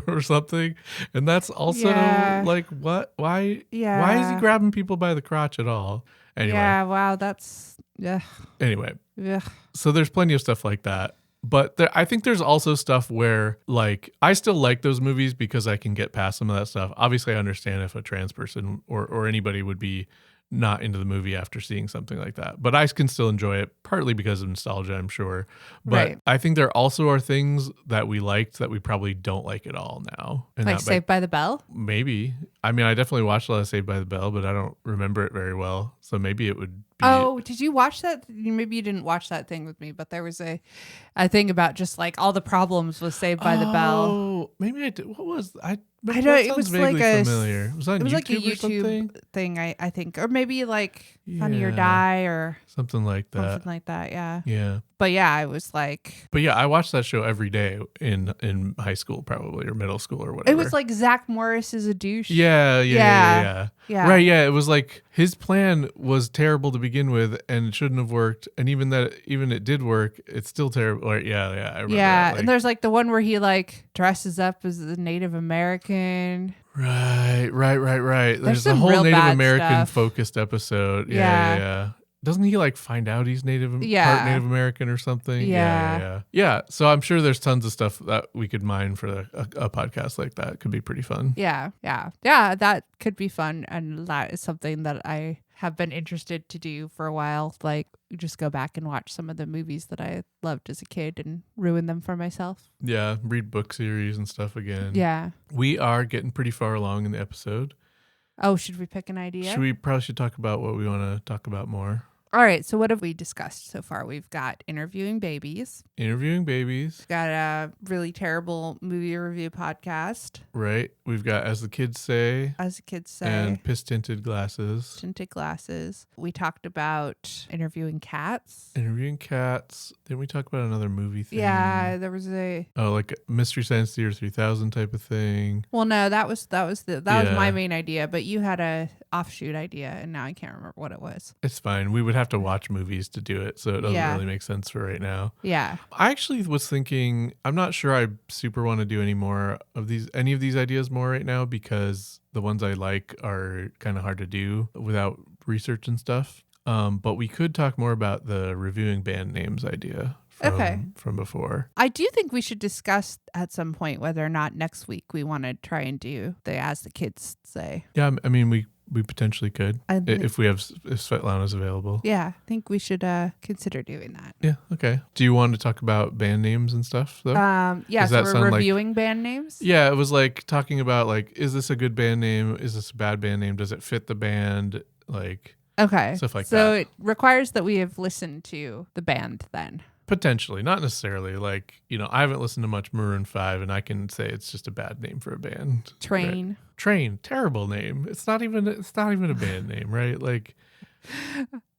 or something. And that's also like, what? Why is he grabbing people by the crotch at all? Anyway. Yeah, wow, that's Anyway. Yeah. So there's plenty of stuff like that. But I think there's also stuff where, like, I still like those movies because I can get past some of that stuff. Obviously, I understand if a trans person or anybody would be not into the movie after seeing something like that. But I can still enjoy it, partly because of nostalgia, I'm sure. But I think there also are things that we liked that we probably don't like at all now. And like Saved by the Bell? Maybe. I mean, I definitely watched a lot of Saved by the Bell, but I don't remember it very well. So maybe it would be... Oh, did you watch that? Maybe you didn't watch that thing with me, but there was a thing about just like all the problems with Saved by the Bell. Oh, maybe I did. I That don't. It sounds was vaguely like a. familiar. Was that on It was like a YouTube or something? YouTube thing. I think, or maybe like Funny or Yeah. Die or Something like that. something like that. Yeah. Yeah. But yeah, I was like. But yeah, I watched that show every day in high school probably, or middle school or whatever. It was like Zach Morris is a douche. Yeah. Yeah. Right, yeah. It was like his plan was terrible to begin with and it shouldn't have worked. And even it did work, it's still terrible. Or, yeah, I remember Yeah, that. and there's like the one where he like dresses up as a Native American. Right. There's the some whole real Native bad American stuff. focused episode. Yeah. Yeah. Doesn't he like find out he's part Yeah. Native American or something? Yeah. Yeah. So I'm sure there's tons of stuff that we could mine for a podcast like that. Could be pretty fun. Yeah, that could be fun, and that is something that I have been interested to do for a while. Like, just go back and watch some of the movies that I loved as a kid and ruin them for myself. Yeah. Read book series and stuff again. Yeah. We are getting pretty far along in the episode. Oh, should we pick an idea? We probably should talk about what we want to talk about more. All right. So what have we discussed so far? We've got interviewing babies. Interviewing babies. We've got a really terrible movie review podcast, Right. We've got As the Kids Say as the kids say. and Piss-Tinted Glasses. Tinted Glasses. We talked about interviewing cats. Interviewing cats. Didn't we talk about another movie thing? Yeah, there was a. Oh, like Mystery Science Theater 3000 type of thing. Well, no, that was was Yeah. my main idea, but you had a offshoot idea, and now I can't remember what it was. It's fine. We would have to watch movies to do it, so it doesn't Yeah. really make sense for right now. Yeah. I actually was thinking, I'm not sure I super want to do any of these ideas more right now, because the ones I like are kind of hard to do without research and stuff. But we could talk more about the reviewing band names idea from before. I do think we should discuss at some point whether or not next week we want to try and do the As the Kids Say. Yeah, I mean, we potentially could I think- if Svetlana's available. Yeah, I think we should consider doing that. Yeah, okay. Do you want to talk about band names and stuff though? Yeah, Does so that we're sound like- reviewing band names. Yeah, it was like talking about like, is this a good band name? Is this a bad band name? Does it fit the band? Like, Okay. Stuff like so that. it requires that we have listened to the band then. potentially, not necessarily. Like, I haven't listened to much Maroon 5, and I can say it's just a bad name for a band. Train. Right? Train, terrible name. It's not even a band name, right? Like,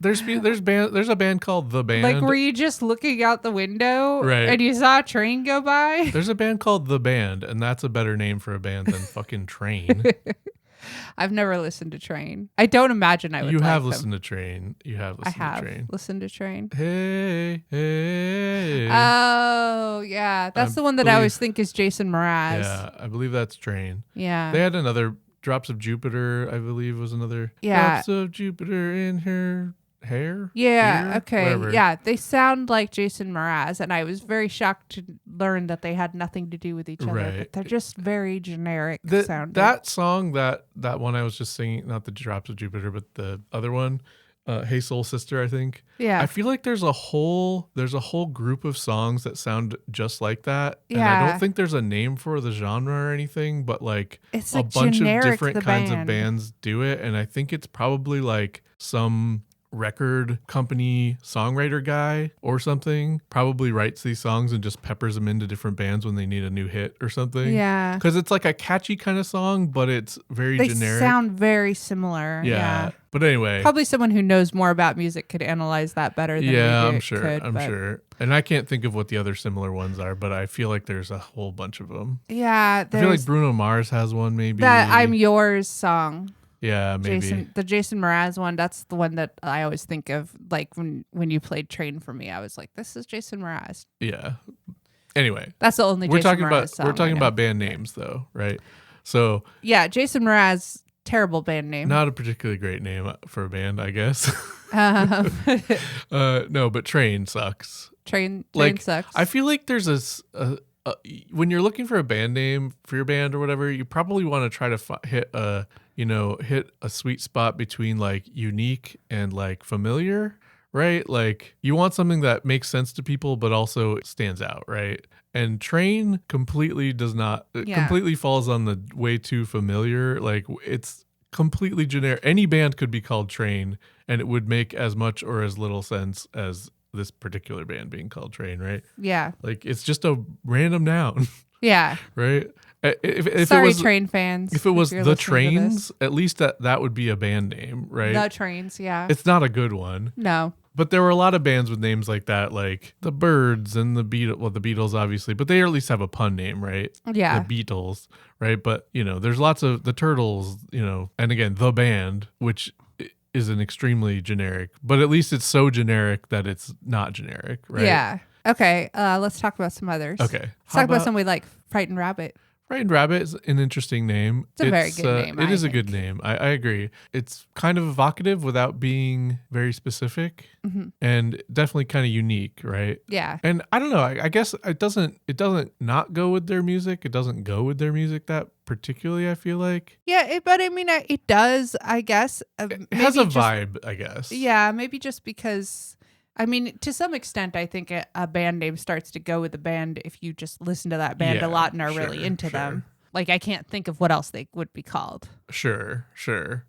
there's a band called The Band. Like, were you just looking out the window Right. and you saw a train go by? There's a band called The Band, and that's a better name for a band than fucking Train. I've never listened to Train. I don't imagine I would. You like have them. listened to Train. You have I listened have to Train. listened to Train. Hey. Oh yeah, that's I the one that I believe- always think is Jason Mraz. Yeah, I believe that's Train. Yeah. They had another Drops of Jupiter, I believe, was another. Yeah. Drops of Jupiter in her hair. Yeah, Ear? okay. Whatever. Yeah, they sound like Jason Mraz, and I was very shocked to learn that they had nothing to do with each other. Right. But they're just very generic sounding. That song, that one I was just singing, not the Drops of Jupiter, but the other one, Hey Soul Sister, I think. Yeah. I feel like there's a whole group of songs that sound just like that. And I Yeah. don't think there's a name for the genre or anything, but like It's a like bunch of generic, different the kinds band. of bands do it. And I think it's probably like some record company songwriter guy or something probably writes these songs and just peppers them into different bands when they need a new hit or something. Yeah. Because it's like a catchy kind of song, but it's very They generic. sound very similar. Yeah. But anyway. Probably someone who knows more about music could analyze that better than Yeah, we do, I'm sure. could, I'm but- sure. And I can't think of what the other similar ones are, but I feel like there's a whole bunch of them. Yeah, I feel there's like Bruno Mars has one, maybe. that I'm Yours song. Yeah, maybe. The Jason Mraz one, that's the one that I always think of. Like when you played Train for me, I was like, this is Jason Mraz. Yeah. Anyway, That's the only we're Jason talking Mraz about song I know. band names though, right? So Yeah, Jason Mraz, terrible band name. not a particularly great name for a band, I guess. Um, No, but Train sucks. Train Like, sucks. I feel like there's when you're looking for a band name for your band or whatever, you probably want to try to hit a sweet spot between like unique and like familiar, right? Like you want something that makes sense to people but also stands out, right? And Train completely does not. It Yeah. completely falls on the way too familiar. Like it's completely generic. Any band could be called Train, and it would make as much or as little sense as this particular band being called Train, right? yeah. Like it's just a random noun. Yeah. right? If Sorry, it was train fans. if it was you're the listening to Trains, at least that would be a band name, right? this. The Trains, yeah. It's not a good one. No. But there were a lot of bands with names like that, like the Birds and the Beatles. Well, the Beatles, obviously, but they at least have a pun name, right? Yeah. The Beatles, right? But, there's lots of the Turtles, and again, the band, which is an extremely generic, but at least it's so generic that it's not generic, right? Yeah. Okay. Let's talk about some others. Okay. Let's talk about some we like. Frightened Rabbit. Frightened Rabbit is an interesting name. It's a very good name. It is a good think. name. I agree. It's kind of evocative without being very specific, Mm-hmm. and definitely kind of unique, right? Yeah. And I don't know. I guess it doesn't not go with their music. It doesn't go with their music that particularly. I feel like Yeah, but I mean, it does, I guess. it has a vibe. I guess. Yeah, maybe just because. I mean, to some extent, I think a band name starts to go with the band if you just listen to that band Yeah, a lot and are sure, really into sure. them. Like, I can't think of what else they would be called. Sure.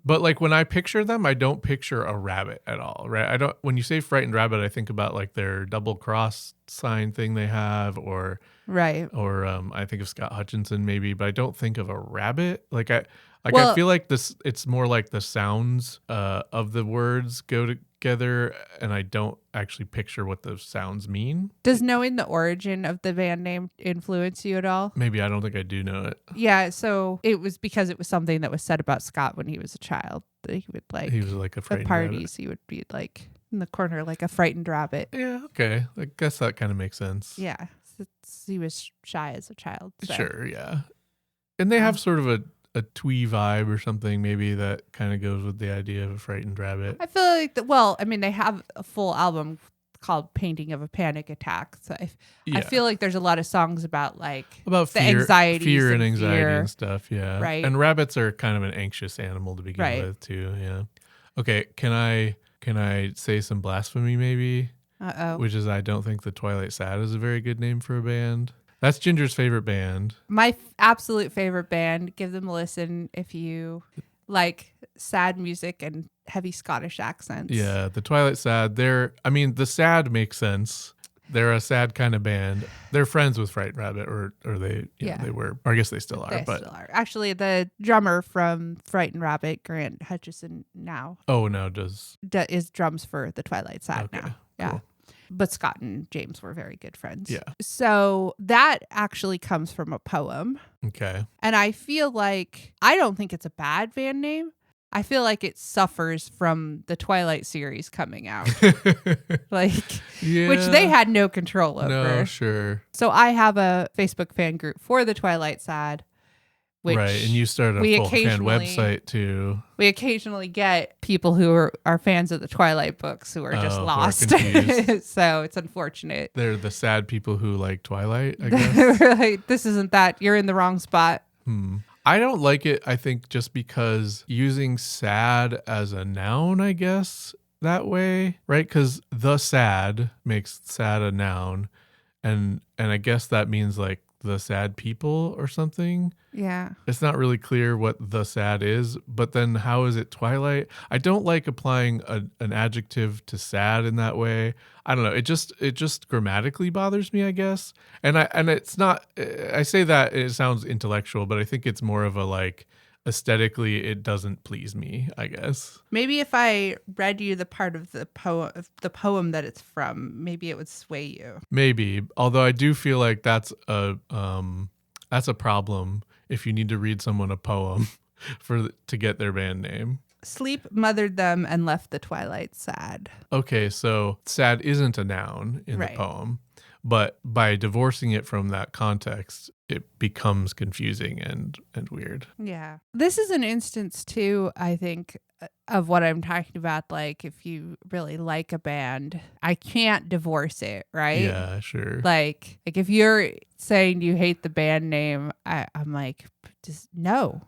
But like when I picture them, I don't picture a rabbit at all, right? I don't. When you say Frightened Rabbit, I think about like their double cross sign thing they have, or Right. I think of Scott Hutchinson maybe, but I don't think of a rabbit. I Well- feel like this. It's more like the sounds of the words go together, and I don't actually picture what the sounds mean. Does knowing the origin of the band name influence you at all? Maybe I don't think I do know it. Yeah, so it was because it was something that was said about Scott when he was a child. That he would like He was like a at frightened parties, he would be like in the corner like a frightened rabbit. rabbit. Yeah. Okay. I guess that kind of makes sense. Yeah, he was shy as a child. So. Sure. Yeah. And they have sort of a twee vibe or something maybe that kind of goes with the idea of a frightened rabbit. I feel like well, I mean, they have a full album called "Painting of a Panic Attack." So I feel like there's a lot of songs about like about the fear, anxieties fear and and anxiety fear. and stuff. Yeah. Right. And rabbits are kind of an anxious animal to begin Right. with too. Yeah. Okay. Can I say some blasphemy maybe? Which is I don't think the Twilight Sad is a very good name for a band. That's Ginger's favorite band. My absolute favorite band. Give them a listen if you like sad music and heavy Scottish accents. Yeah, the Twilight Sad. The sad makes sense. They're a sad kind of band. They're friends with Fright Rabbit, or they, Yeah. they were. Or I guess they still are. They but still are. Actually, the drummer from Frightened Rabbit, Grant Hutchison, now now does is drums for the Twilight Sad Okay, now. Yeah. cool. But Scott and James were very good friends. Yeah. So that actually comes from a poem. okay. And I feel like, I don't think it's a bad band name. I feel like it suffers from the Twilight series coming out, Yeah. which they had no control over. No, sure. So I have a Facebook fan group for the Twilight Sad, which Right, and you started we a full fan occasionally- website too. we occasionally get people who are fans of the Twilight books who are just who are lost. confused. So it's unfortunate. They're the sad people who like Twilight, I guess. We're like, this isn't that. You're in the wrong spot. I don't like it, I think, just because using sad as a noun, I guess, that way, right? Because the sad makes sad a noun. And I guess that means like the sad people or something. Yeah. It's not really clear what the sad is, but then how is it Twilight? I don't like applying an adjective to sad in that way. I don't know. It just grammatically bothers me, I guess. And it's not. I say that it sounds intellectual, but I think it's more of a like aesthetically, it doesn't please me, I guess. Maybe if I read you the part of the poem that it's from, maybe it would sway you. Maybe, although I do feel like that's a problem if you need to read someone a poem to get their band name. Sleep mothered them and left the twilight sad. Okay, so sad isn't a noun in Right. the poem, but by divorcing it from that context, it becomes confusing and weird. Yeah. This is an instance too, I think, of what I'm talking about. Like, if you really like a band, I can't divorce it, right? Yeah, sure. Like if you're saying you hate the band name, I'm like, just no.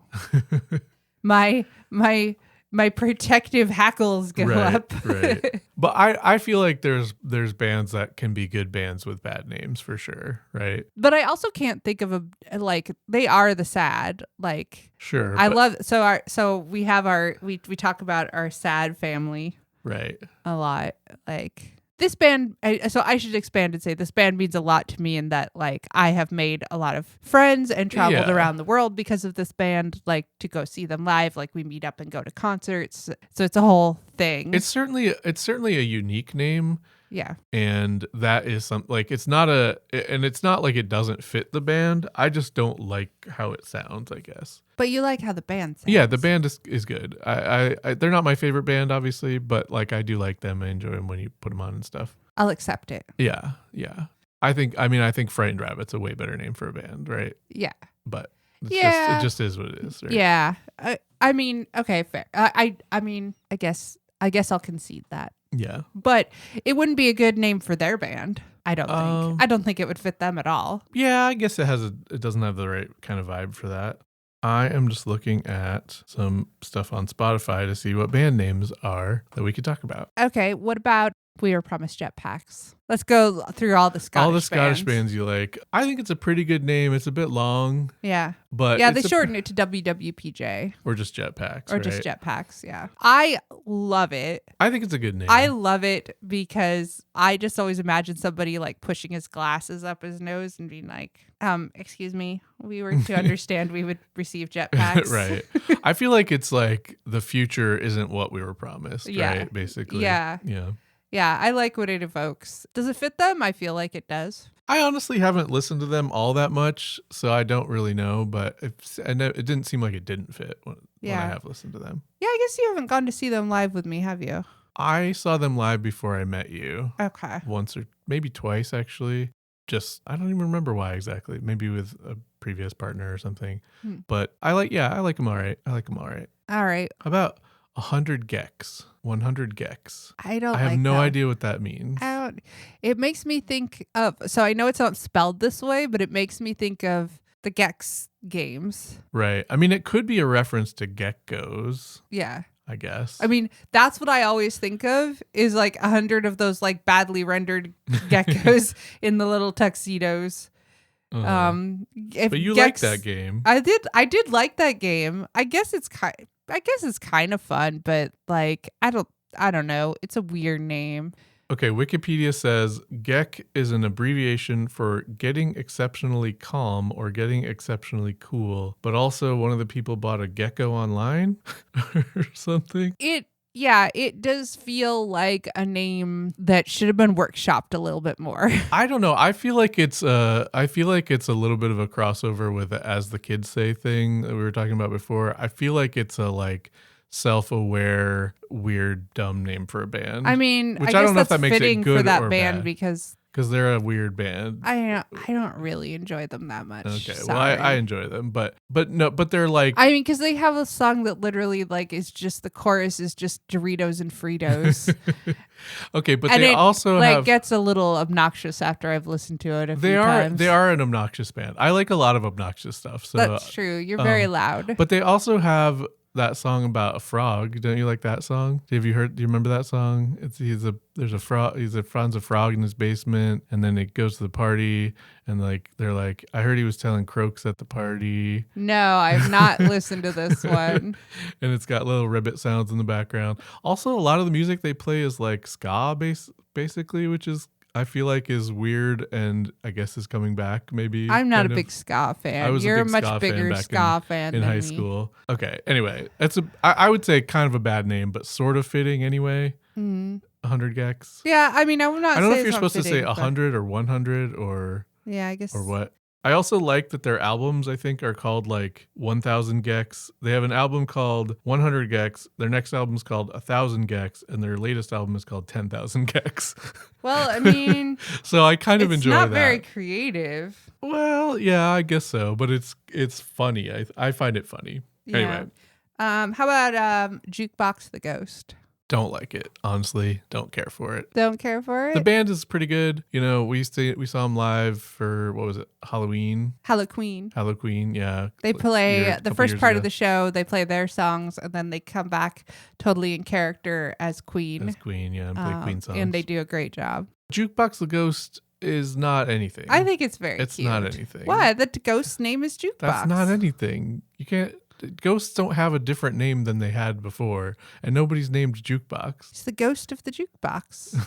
My protective hackles go up. Right. But I feel like there's bands that can be good bands with bad names for sure, right? But I also can't think of they are the sad. Like, Sure. I but- love so we have we talk about our sad family right. a lot. Like, this band, so I should expand and say this band means a lot to me in that, like, I have made a lot of friends and traveled Yeah. around the world because of this band, like, to go see them live. Like, we meet up and go to concerts. So it's a whole thing. It's certainly a unique name. Yeah. And that is something like it's not like it doesn't fit the band. I just don't like how it sounds, I guess. But you like how the band sounds. Yeah, the band is good. I they're not my favorite band, obviously, but like I do like them. I enjoy them when you put them on and stuff. I'll accept it. Yeah. I think Frightened Rabbit's a way better name for a band, right? Yeah. But Yeah. it just is what it is, right? Yeah. I mean, okay, fair. I mean, I guess I'll concede that. Yeah. But it wouldn't be a good name for their band. I don't think. I don't think it would fit them at all. Yeah, I guess it doesn't have the right kind of vibe for that. I am just looking at some stuff on Spotify to see what band names are that we could talk about. Okay, what about We Were Promised Jetpacks? Let's go through all the Scottish bands you like. I think it's a pretty good name. It's a bit long. Yeah. But yeah, they shortened it to WWPJ. Or just Jetpacks. Or just Jetpacks, yeah. I love it. I think it's a good name. I love it because I just always imagine somebody like pushing his glasses up his nose and being like, excuse me, we were to understand we would receive jetpacks. Right. I feel like it's like the future isn't what we were promised, right? Basically. Yeah. Yeah. Yeah, I like what it evokes. Does it fit them? I feel like it does. I honestly haven't listened to them all that much, so I don't really know, but it didn't seem like it didn't fit when I have listened to them. Yeah, I guess you haven't gone to see them live with me, have you? I saw them live before I met you. Okay. Once or maybe twice, actually. I don't even remember why exactly. Maybe with a previous partner or something. But I like them all right. All right. How about 100 Gex? 100 Gex. I have no idea what that means. It makes me think of, so I know it's not spelled this way, but it makes me think of the Gex games. Right. I mean, it could be a reference to geckos. Yeah. I guess. I mean, that's what I always think of is like 100 of those like badly rendered geckos in the little tuxedos. But you like that game. I did like that game. I guess it's kind of fun, but like I don't know. It's a weird name. Okay, Wikipedia says Geck is an abbreviation for getting exceptionally calm or getting exceptionally cool, but also one of the people bought a gecko online or something. It does feel like a name that should have been workshopped a little bit more. I don't know. I feel like it's a little bit of a crossover with the As the Kids Say thing that we were talking about before. I feel like it's a like self-aware, weird, dumb name for a band. I mean, which I don't know guess if that that's makes it fitting good for that or band bad. because they're a weird band. I don't really enjoy them that much. Okay, Sorry. well, I enjoy them, but they're like. I mean, because they have a song that literally like is just the chorus is just Doritos and Fritos. Okay, but and they it, also like have, gets a little obnoxious after I've listened to it a few times. They are an obnoxious band. I like a lot of obnoxious stuff. So that's true. You're very loud. But they also have that song about a frog. Don't you like that song? Do you remember that song? There's a frog. He finds a frog in his basement, and then it goes to the party, and like they're like, I heard he was telling croaks at the party. No, I've not listened to this one. And it's got little ribbit sounds in the background. Also, a lot of the music they play is like ska basically, which is I feel like is weird and I guess is coming back maybe. I'm not a big ska fan. You're a much bigger ska fan in than high me. school. Okay, anyway, I would say kind of a bad name, but sort of fitting anyway. 100 Gex. Yeah, I mean, I'm not. I don't know if you're supposed to say 100 or 100 or yeah, I guess or what. I also like that their albums, I think, are called like 1000 Gex. They have an album called 100 Gex. Their next album is called 1000 Gex. And their latest album is called 10,000 Gex. Well, I mean, so I kind of enjoy that. It's not very creative. Well, yeah, I guess so. But it's funny. I find it funny. Yeah. Anyway. How about Jukebox the Ghost? Don't like it. Honestly, don't care for it. Don't care for it? The band is pretty good. You know, we saw them live for, what was it, Halloween? Halloween, yeah. They play the first part of the show, they play their songs, and then they come back totally in character as Queen. As Queen, yeah, and play Queen songs. And they do a great job. Jukebox the Ghost is not anything. I think it's very cute. It's not anything. What? The ghost name is Jukebox. That's not anything. You can't... Ghosts don't have a different name than they had before, and nobody's named Jukebox. It's the ghost of the jukebox.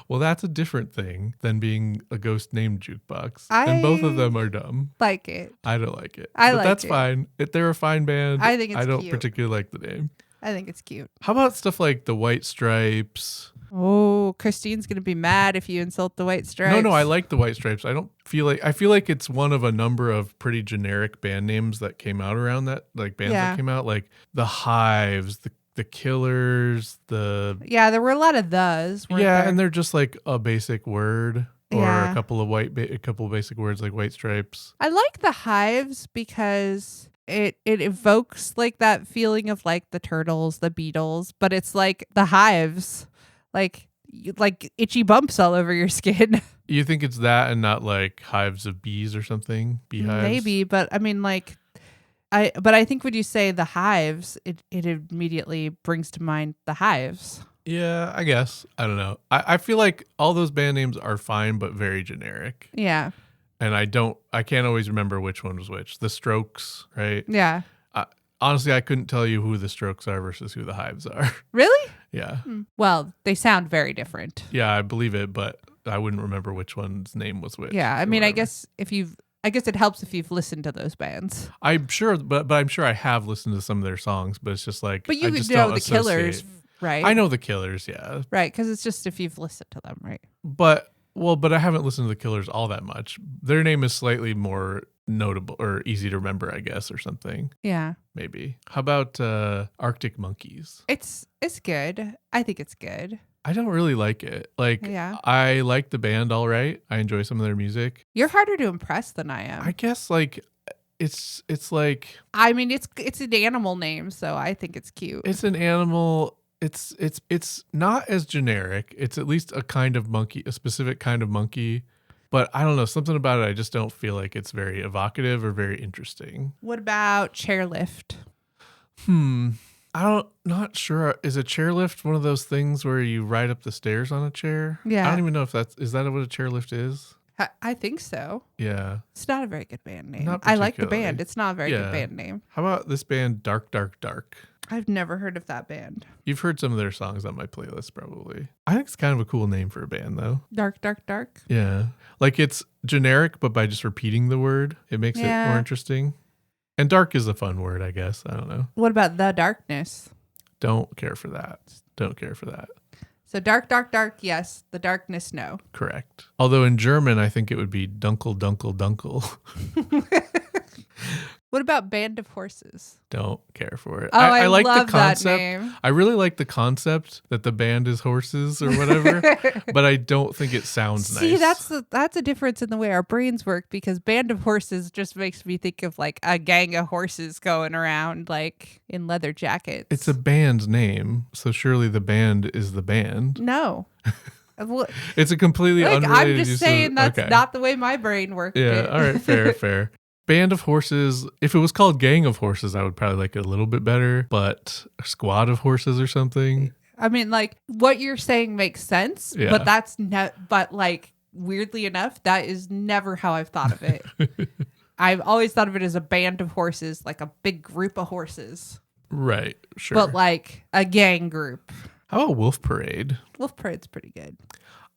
Well, that's a different thing than being a ghost named Jukebox. And both of them are dumb. Like it. I don't like it. I but like that's it. fine. They're a fine band. I think it's I don't cute. particularly like the name. I think it's cute. How about stuff like the White Stripes? Oh, Christine's gonna be mad if you insult the White Stripes. No, I like the White Stripes. I feel like it's one of a number of pretty generic band names that came out around that, like bands Yeah. that came out, like the Hives, the Killers, Yeah, there were a lot of those. weren't there? and they're just like a basic word or Yeah. a couple of basic words like White Stripes. I like the Hives because it evokes like that feeling of like the Turtles, the Beatles, but it's like the Hives, like itchy bumps all over your skin. You think it's that and not like hives of bees or something? Beehives? Maybe, but I mean, like, I think when you say the Hives, it immediately brings to mind the Hives. Yeah, I guess. I don't know. I feel like all those band names are fine, but very generic. Yeah, And I can't always remember which one was which. The Strokes, right? yeah. Honestly, I couldn't tell you who the Strokes are versus who the Hives are. Really? Yeah. Well, they sound very different. Yeah, I believe it, but I wouldn't remember which one's name was which. Yeah, I or mean, I whatever. guess it helps if you've listened to those bands. I'm sure, but I'm sure I have listened to some of their songs, but it's just like, But you I would just know don't the Killers, associate. right? I know the Killers, yeah. Right, because it's just if you've listened to them, right? But I haven't listened to the Killers all that much. Their name is slightly more notable or easy to remember, I guess, or something. Yeah. Maybe. How about Arctic Monkeys? It's good. I think it's good. I don't really like it. Like, Yeah. I like the band all right. I enjoy some of their music. You're harder to impress than I am. I guess like it's like I mean, it's an animal name, so I think it's cute. it's an animal. It's not as generic. It's at least a kind of monkey, a specific kind of monkey. But I don't know, something about it, I just don't feel like it's very evocative or very interesting. What about chairlift? Not sure. Is a chairlift one of those things where you ride up the stairs on a chair? Yeah. I don't even know if is that what a chairlift is? I think so. Yeah. It's not a very good band name. Not I like the particularly. band. It's not a very Yeah. good band name. How about this band, Dark, Dark, Dark? I've never heard of that band. You've heard some of their songs on my playlist, probably. I think it's kind of a cool name for a band, though. Dark, dark, dark. Yeah. Like it's generic, but by just repeating the word, it makes it Yeah. more interesting. And dark is a fun word, I guess. I don't know. What about the darkness? Don't care for that. Don't care for that. So dark, dark, dark, yes. The darkness, no. Correct. Although in German, I think it would be Dunkel, Dunkel, Dunkel. What about Band of Horses? Don't care for it. Oh, I like love the that concept. name. I really like the concept that the band is horses or whatever, but I don't think it sounds See, nice. that's a difference in the way our brains work because Band of Horses just makes me think of like a gang of horses going around like in leather jackets. It's a band's name, so surely the band is the band. No. Well, It's a completely like, unrelated I'm just use saying of, that's okay. not the way my brain worked. Yeah, it. all right, fair. Band of Horses. If it was called Gang of Horses, I would probably like it a little bit better, but a Squad of Horses or something. I mean, like what you're saying makes sense, Yeah. but that's not. But like weirdly enough, that is never how I've thought of it. I've always thought of it as a band of horses, like a big group of horses, Right, sure. but like a gang group. How about Wolf Parade? Wolf Parade's pretty good.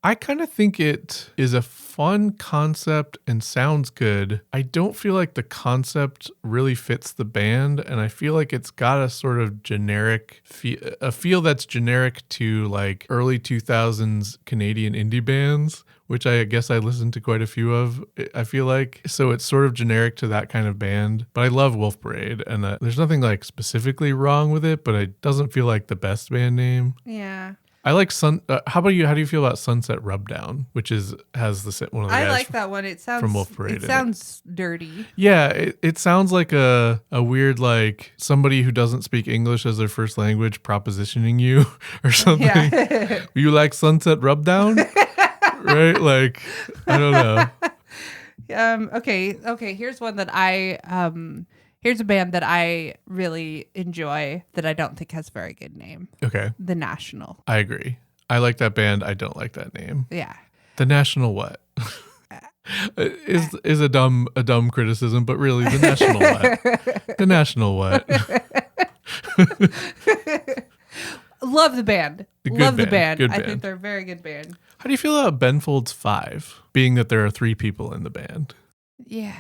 I kind of think it is a fun concept and sounds good. I don't feel like the concept really fits the band, and I feel like it's got a sort of generic a feel that's generic to like early 2000s Canadian indie bands, which I guess I listened to quite a few of, I feel like. So it's sort of generic to that kind of band. But I love Wolf Parade, and there's nothing like specifically wrong with it, but it doesn't feel like the best band name. Yeah. I like how about you? How do you feel about Sunset Rubdown, which has one of the I guys like that one. It sounds from Wolf Parade in It it. sounds dirty. Yeah, it sounds like a weird like somebody who doesn't speak English as their first language propositioning you or something. Yeah. You like Sunset Rubdown? Right? Like I don't know. Okay. Here's one that here's a band that I really enjoy that I don't think has a very good name. Okay. The National. I agree. I like that band. I don't like that name. Yeah. The National what? is a dumb criticism, but really the National what? The National what? Love the band. Love the band. Good I band. think they're a very good band. How do you feel about Ben Folds 5, being that there are 3 people in the band? Yeah.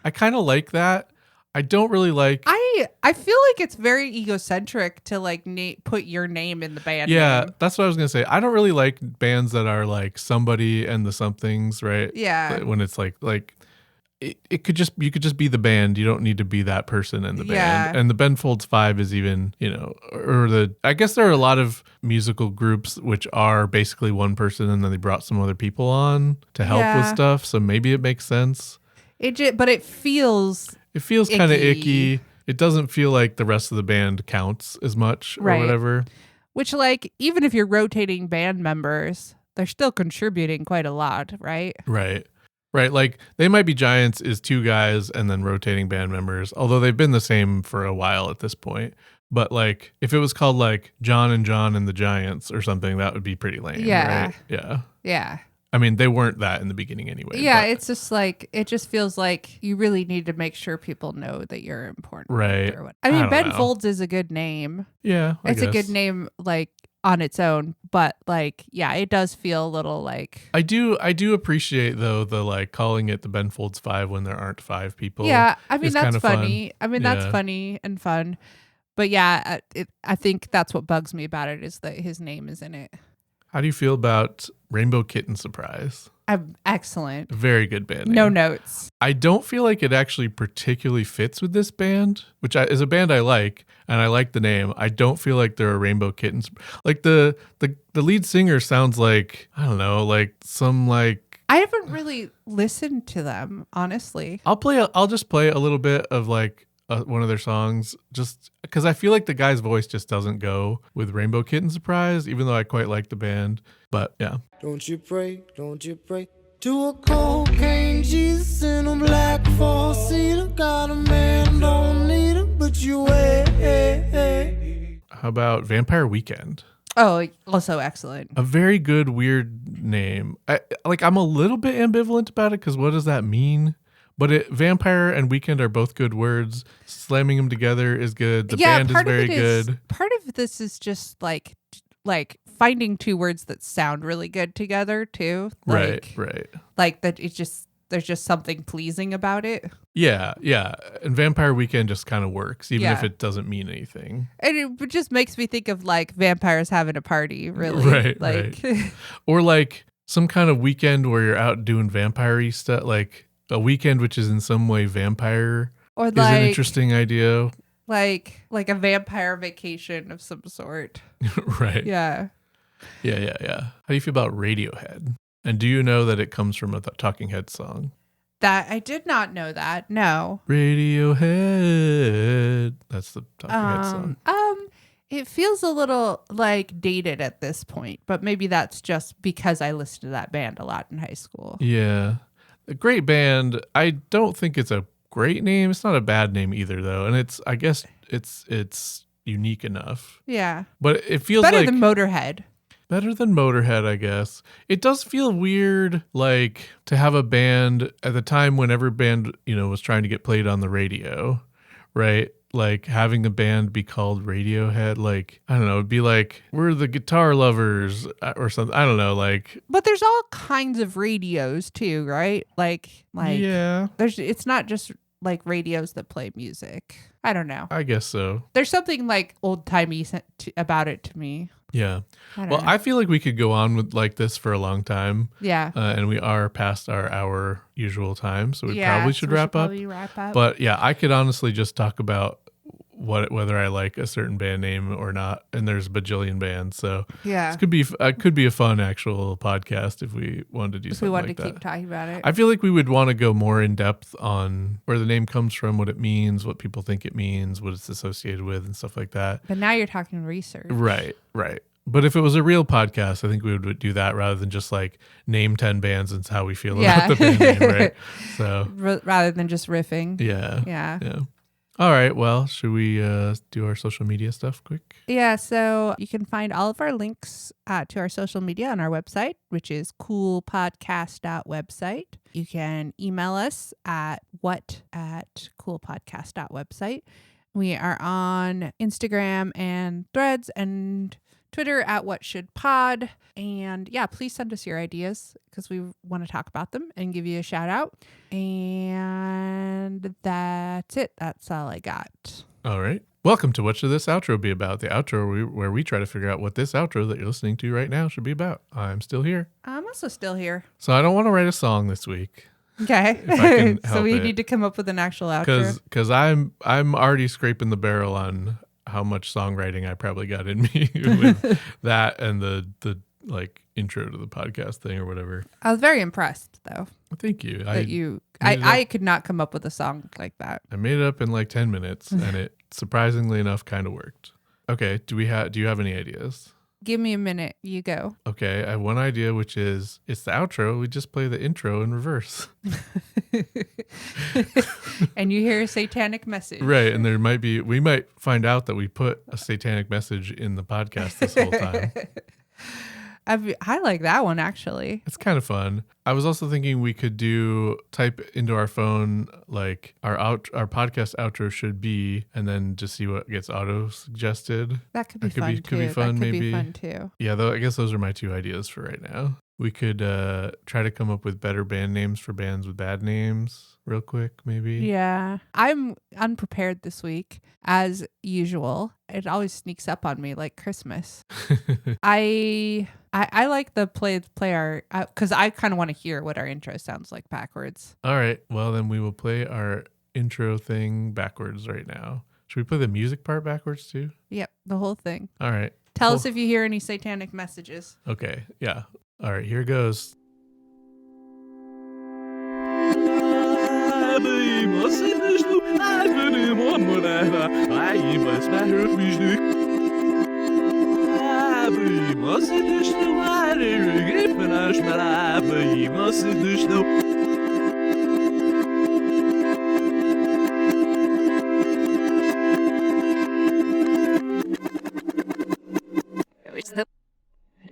I kind of like that. I don't really like... I feel like it's very egocentric to like put your name in the band Yeah, name. that's what I was going to say. I don't really like bands that are like somebody and the somethings, right? Yeah. When it's like it could just, you could just be the band. You don't need to be that person in the Yeah. band. And the Ben Folds 5 is even, I guess there are a lot of musical groups which are basically one person and then they brought some other people on to help with Yeah. stuff. So maybe it makes sense. But it feels kind of icky. icky. It doesn't feel like the rest of the band counts as much or Right. whatever. which like even if you're rotating band members, they're still contributing quite a lot, right? Right. Right. Like They Might Be Giants is 2 guys and then rotating band members, although they've been the same for a while at this point. But like if it was called like John and the Giants or something, that would be pretty lame. Yeah. Right? Yeah. Yeah. I mean, they weren't that in the beginning anyway. Yeah, but- it's just like it just feels like you really need to make sure people know that you're important. Right. Or what. I I mean, don't Ben know. Folds is a good name. Yeah. I It's a good guess. name, like on its own, but like, yeah, it does feel a little like. I do appreciate though the like calling it the Ben Folds 5 when there aren't 5 people. Yeah, I mean is that's kinda fun. funny. I mean that's Yeah. funny and fun, but yeah, I think that's what bugs me about it is that his name is in it. How do you feel about Rainbow Kitten Surprise? Excellent. Very good band name. No notes. I don't feel like it actually particularly fits with this band, which is a band I like, and I like the name. I don't feel like they're a Rainbow Kittens. Like the lead singer sounds like, I don't know, like some like... I haven't really listened to them, honestly. I'll just play a little bit of like one of their songs, just because I feel like the guy's voice just doesn't go with Rainbow Kitten Surprise, even though I quite like the band. But yeah. Don't you pray to a cocaine Jesus in a black four-seater. Got a man, don't need him, but you wait. How about Vampire Weekend? Oh, also excellent. A very good, weird name. I'm a little bit ambivalent about it because what does that mean? But vampire and weekend are both good words. Slamming them together is good. The band is very good. Part of this is just like finding 2 words that sound really good together too. Like, Right. Like that there's just something pleasing about it. Yeah. And Vampire Weekend just kind of works, even if Yeah. it doesn't mean anything. And it just makes me think of like vampires having a party, really. Right. Or like some kind of weekend wire you're out doing vampire-y stuff, like a weekend which is in some way vampire or is an like interesting idea. like a vampire vacation of some sort. Right. Yeah. Yeah. How do you feel about Radiohead? And do you know that it comes from a Talking Heads song? That I did not know that. No. Radiohead. That's the Talking Heads song. It feels a little like dated at this point, but maybe that's just because I listened to that band a lot in high school. Yeah. A great band. I don't think it's a great name. It's not a bad name either though. And I guess it's unique enough. Yeah. But it feels Better like than Motorhead. better than Motorhead, I guess. It does feel weird like to have a band at the time when every band, was trying to get played on the radio, right? Like having a band be called Radiohead, like, I don't know, it'd be like, we're the Guitar Lovers or something. I don't know, like. But there's all kinds of radios too, right? Like Yeah, it's not just like radios that play music. I don't know. I guess so. There's something like old-timey about it to me. Yeah. I don't Well, know. I feel like we could go on with like this for a long time. Yeah. And we are past our usual time, so we probably should wrap up. Probably wrap up. But yeah, I could honestly just talk about whether I like a certain band name or not, and there's a bajillion bands, so yeah. this could be a fun actual podcast if we wanted to do If something we wanted like to that. keep talking about it. I feel like we would want to go more in depth on where the name comes from, what it means, what people think it means, what it's associated with, and stuff like that. But now you're talking research. Right. But if it was a real podcast, I think we would do that rather than just like name 10 bands and how we feel about the band name, right? So Rather than just riffing. yeah. Yeah. All right. Well, should we do our social media stuff quick? Yeah, so you can find all of our links to our social media on our website, which is coolpodcast.website. You can email us at what@coolpodcast.website. We are on Instagram and Threads and Twitter at whatshouldpod. And yeah, please send us your ideas because we want to talk about them and give you a shout out. And that's it. That's all I got. All right. Welcome to What Should This Outro Be About? The outro where we try to figure out what this outro that you're listening to right now should be about. I'm still here. I'm also still here. So I don't want to write a song this week. Okay. If I can So help we it. need to come up with an actual outro. Because I'm already scraping the barrel on how much songwriting I probably got in me with that and the like intro to the podcast thing or whatever. I was very impressed though. Thank you. I could not come up with a song like that. I made it up in like 10 minutes and it surprisingly enough kind of worked. Okay. Do you have any ideas? Give me a minute. You go. Okay. I have one idea, which is it's the outro. We just play the intro in reverse. And you hear a satanic message. Right. And we might find out that we put a satanic message in the podcast this whole time. I like that one actually. It's kind of fun. I was also thinking we could type into our phone like our podcast outro should be, and then just see what gets auto suggested. That could be That fun could be too. fun, That could maybe. be fun too. Yeah, though I guess those are my two ideas for right now. We could try to come up with better band names for bands with bad names real quick, maybe. Yeah. I'm unprepared this week, as usual. It always sneaks up on me like Christmas. I like the play art because I kind of want to hear what our intro sounds like backwards. All right. Well, then we will play our intro thing backwards right now. Should we play the music part backwards too? Yep, the whole thing. All right. Tell us if you hear any satanic messages. Okay. Yeah. All right. Here goes.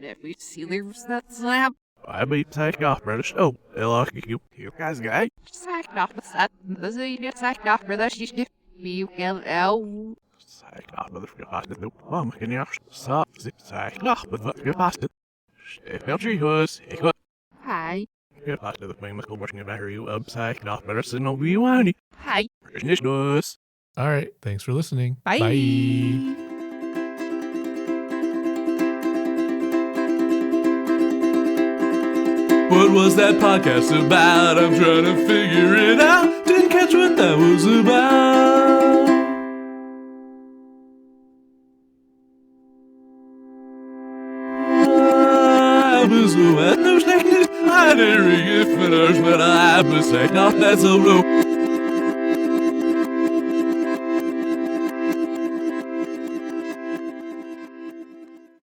Every sealer's that slap. I be taking off, brother. Oh, you guys, guy. Sacked off the set. The Z sacked off for the she be L. Sacked off, mother. No, mom, can you stop? Sacked off, but what you're past it. Belgian was. Hi. You're past the thing, let's go watching a battery upside off, but it's no we want. Hi. All right. Thanks for listening. Bye. Bye. What was that podcast about? I'm trying to figure it out. Didn't catch what that was about. I was so at no technique. I didn't get finished, but I was saying not that so low.